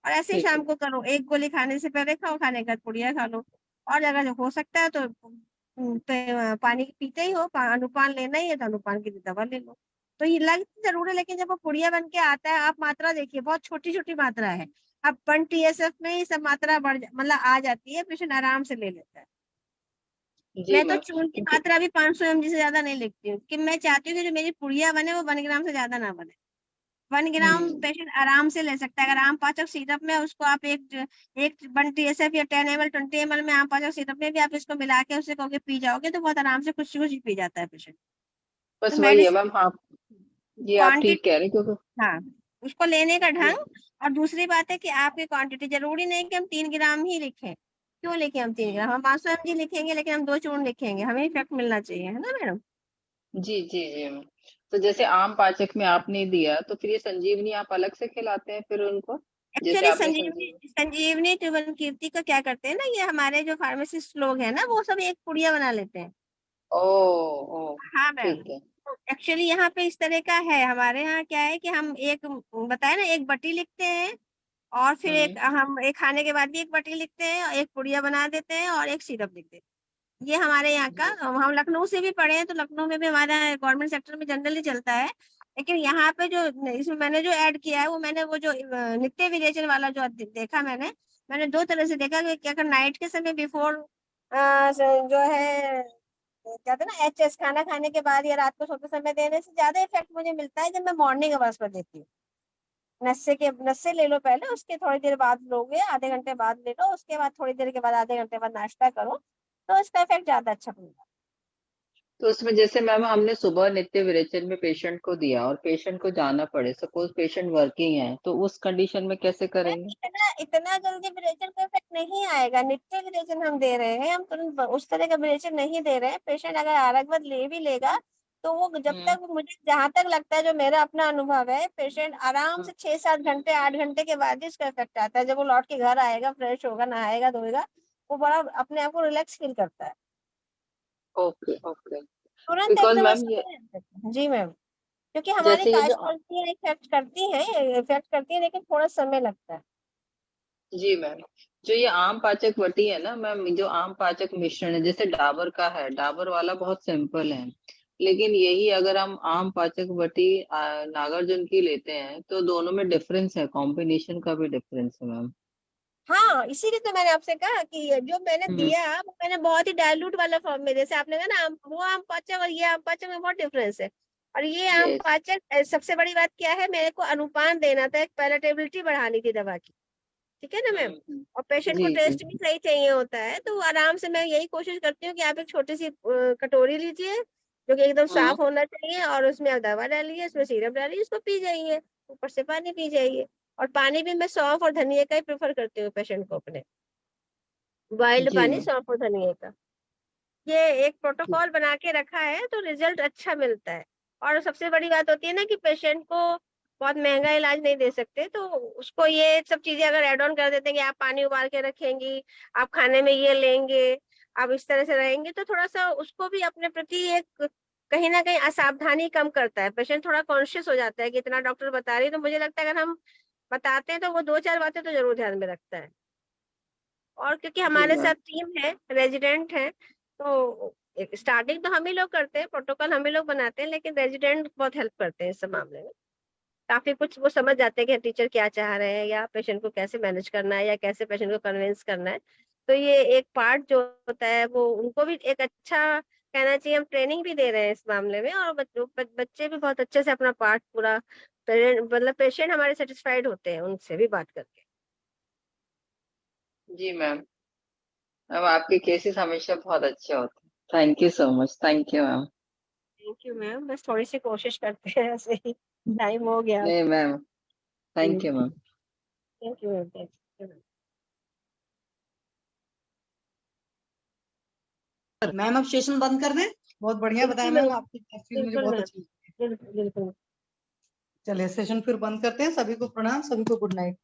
और ऐसे ही ठीक शाम है। को करो, एक गोली खाने से पहले खाओ, खाने के बाद पुड़िया खा लो। और अगर हो सकता है तो पानी पीते ही हो, अनुपान लेना ही है तो अनुपान की दवा ले लो। तो ये लगती जरूर है, लेकिन जब वो पुड़िया बन के आता है, आप मात्रा देखिए, बहुत छोटी छोटी मात्रा है। अब 1 TSF में ही सब मात्रा मतलब आ जाती है, पेशेंट आराम से ले लेता है। जी मैं तो मैम। चूर्ण की क्योंकि मात्रा भी 500 mg से ज्यादा नहीं लिखती हूँ, कि मैं चाहती हूँ कि जो मेरी पुड़िया बने वो 1 ग्राम से ज्यादा ना बने। 1 ग्राम हम्म। पेशेंट आराम से ले सकता है। अगर आम पाचक सिरप में उसको आप एक एक 1 TSF या 10 ml 20 ml में आम पाचक सिरप में भी आप इसको मिला के उसे कहोगे पी जाओगे, तो बहुत आराम से खुशी खुशी पी जाता है पेशेंट। तो बस वही है मेडिसिन मैम। हाँ, ये आप ठीक क्वांटिटी, कह रहे हैं, क्योंकि हाँ, उसको लेने का ये ढंग। और दूसरी बात है कि आपकी क्वांटिटी जरूरी नहीं कि हम 3 ग्राम ही लिखें। क्यों लिखे हम 3 ग्राम? हम 500 mg लिखेंगे, लेकिन हम 2 चूर्ण लिखेंगे, हमें इफेक्ट मिलना चाहिए, है ना मैडम। जी जी जी मैम। तो जैसे आम पाचक में आपने दिया, तो फिर ये संजीवनी आप अलग से खिलाते हैं फिर उनको, जैसे एक्चुअली आपने संजीवनी संजीवनी। संजीवनी त्रिभुवन कीर्ति का क्या करते हैं ना, ये हमारे जो फार्मासिस्ट लोग हैं ना, वो सब एक पुड़िया बना लेते हैं। ओ ओ। हाँ मैम। ठीक है। एक्चुअली यहाँ पे इस तरह का है, हमारे यहाँ क्या है कि हम एक, बताए ना, एक बटी लिखते हैं, और फिर हम्म। एक हम एक खाने के बाद भी एक बटी लिखते हैं, और एक पुड़िया बना देते हैं, और एक सिरप लिखते हैं। ये हमारे यहाँ का, जी। हम लखनऊ से भी पढ़े हैं, तो लखनऊ में भी हमारा गवर्नमेंट सेक्टर में जनरली चलता है। लेकिन यहाँ पे जो इसमें मैंने जो ऐड किया है, वो मैंने वो जो नित्य विरेचन वाला जो देखा, मैंने दो तरह से देखा कि अगर नाइट के समय बिफोर जो है कहते हैं ना HS, खाना खाने के बाद या रात को सोते समय देने से ज्यादा इफेक्ट मुझे मिलता है जब मैं मॉर्निंग आवर्स पर देती हूँ। नस्से ले लो पहले, उसके थोड़ी देर बाद लोगे, आधे घंटे बाद ले लो, उसके बाद थोड़ी देर के बाद, आधे घंटे बाद नाश्ता करो, तो इसका इफेक्ट ज्यादा अच्छा पड़ेगा। तो उसमें जैसे मैम हमने सुबह नित्य विरेचन में पेशेंट को दिया और पेशेंट को जाना पड़े, सपोज पेशेंट वर्किंग है, तो उस कंडीशन में कैसे करेंगे? इतना इतना जल्दी विरेचन का इफेक्ट नहीं आएगा। नित्य विरेचन हम दे रहे हैं, हम तुरंत उस तरह का विरेचन नहीं दे रहे हैं। पेशेंट अगर आरग्वत ले भी लेगा तो वो जब तक, मुझे जहां तक लगता है, जो मेरा अपना अनुभव है, पेशेंट आराम से 6-7 घंटे 8 घंटे के बाद ही इसका इफेक्ट आता है। जब वो लौट के घर आएगा, फ्रेश होगा, नहाएगा, धोएगा, वो बड़ा अपने आप को रिलैक्स फील करता है। Okay okay. तुरंत बिकॉज एकदम मैम ये जी मैम, क्योंकि हमारी जैसे ये जो काजपल्टियां इफेक्ट करती हैं, लेकिन थोड़ा समय लगता है। जी मैम, जो ये आम पाचक वटी है ना मैम, जो आम पाचक मिश्रण है, जैसे डाबर का है, डाबर वाला बहुत सिंपल है, लेकिन यही अगर हम आम पाचक वटी नागार्जुन की लेते हैं तो दोनों में डिफरेंस है, कॉम्बिनेशन का भी डिफरेंस है मैम। हाँ, इसीलिए तो मैंने आपसे कहा कि जो मैंने दिया वो मैंने बहुत ही डाइल्यूट वाला फॉर्म में, जैसे आपने कहा ना, वो आम पाचक और ये आम पाचक में बहुत डिफरेंस है। और ये आम यस पाचक, सबसे बड़ी बात क्या है, मेरे को अनुपान देना था, एक पैलेटेबिलिटी बढ़ानी थी दवा की, ठीक है ना मैम। और पेशेंट को जी जी टेस्ट भी सही चाहिए होता है, तो आराम से मैं यही कोशिश करती हूँ कि आप एक छोटी सी कटोरी लीजिए, जो कि एकदम साफ होना चाहिए, और उसमें आप दवा डालिए, उसमें सिरप डालिए, उसको पी जाइए, ऊपर से पानी पी जाइए। और पानी भी मैं सौंफ और धनिया का ही प्रेफर करती हूँ पेशेंट को अपने, बॉइल्ड जी पानी मैम। सौंफ और धनिया का। ये एक प्रोटोकॉल बना के रखा है, तो रिजल्ट अच्छा मिलता है। और सबसे बड़ी बात होती है ना कि पेशेंट को बहुत महंगा इलाज नहीं दे सकते, तो उसको ये सब चीजें अगर एड ऑन कर देते हैं कि आप पानी उबाल के रखेंगी, आप खाने में ये लेंगे, आप इस तरह से रहेंगे, तो थोड़ा सा उसको भी अपने प्रति एक कहीं ना कहीं असावधानी कम करता है। पेशेंट थोड़ा कॉन्शियस हो जाता है कि इतना डॉक्टर बता रही है, तो मुझे लगता है अगर हम बताते हैं तो वो 2-4 बातें तो जरूर ध्यान में रखता है। और क्योंकि जी हमारे मैम। साथ टीम है, रेजिडेंट है, तो स्टार्टिंग तो हम ही लोग करते हैं, प्रोटोकॉल हम ही लोग बनाते हैं, लेकिन रेजिडेंट बहुत हेल्प करते हैं इस मामले में। काफी कुछ वो समझ जाते हैं कि टीचर क्या चाह रहे हैं, या पेशेंट को कैसे मैनेज करना है, या कैसे पेशेंट को कन्विंस करना है। तो ये एक पार्ट जो होता है, वो उनको भी एक अच्छा कहना चाहिए, हम ट्रेनिंग भी दे रहे हैं इस मामले में, और बच्चे भी बहुत अच्छे से अपना पार्ट पूरा, मतलब पेशेंट हमारे सेटिस्फाइड होते हैं उनसे भी बात करके। जी मैम, मैम आपके केसेस हमेशा बहुत अच्छे होते हैं। Thank you so much, thank you ma'am. Thank you ma'am, बस थोड़ी सी कोशिश करते हैं, ऐसे ही टाइम हो गया। नहीं ma'am, thank you ma'am. Thank you ma'am, thank you. Ma'am अब सेशन बंद कर दें? बहुत बढ़िया बताया बिल्कुल मैम, मैम, आपकी तफसील मुझे बिल्कुल बहुत मैम, अच्छी लगी। बिल्कुल बिल्कुल। चलिए सेशन फिर बंद करते हैं। सभी को प्रणाम, सभी को गुड नाइट।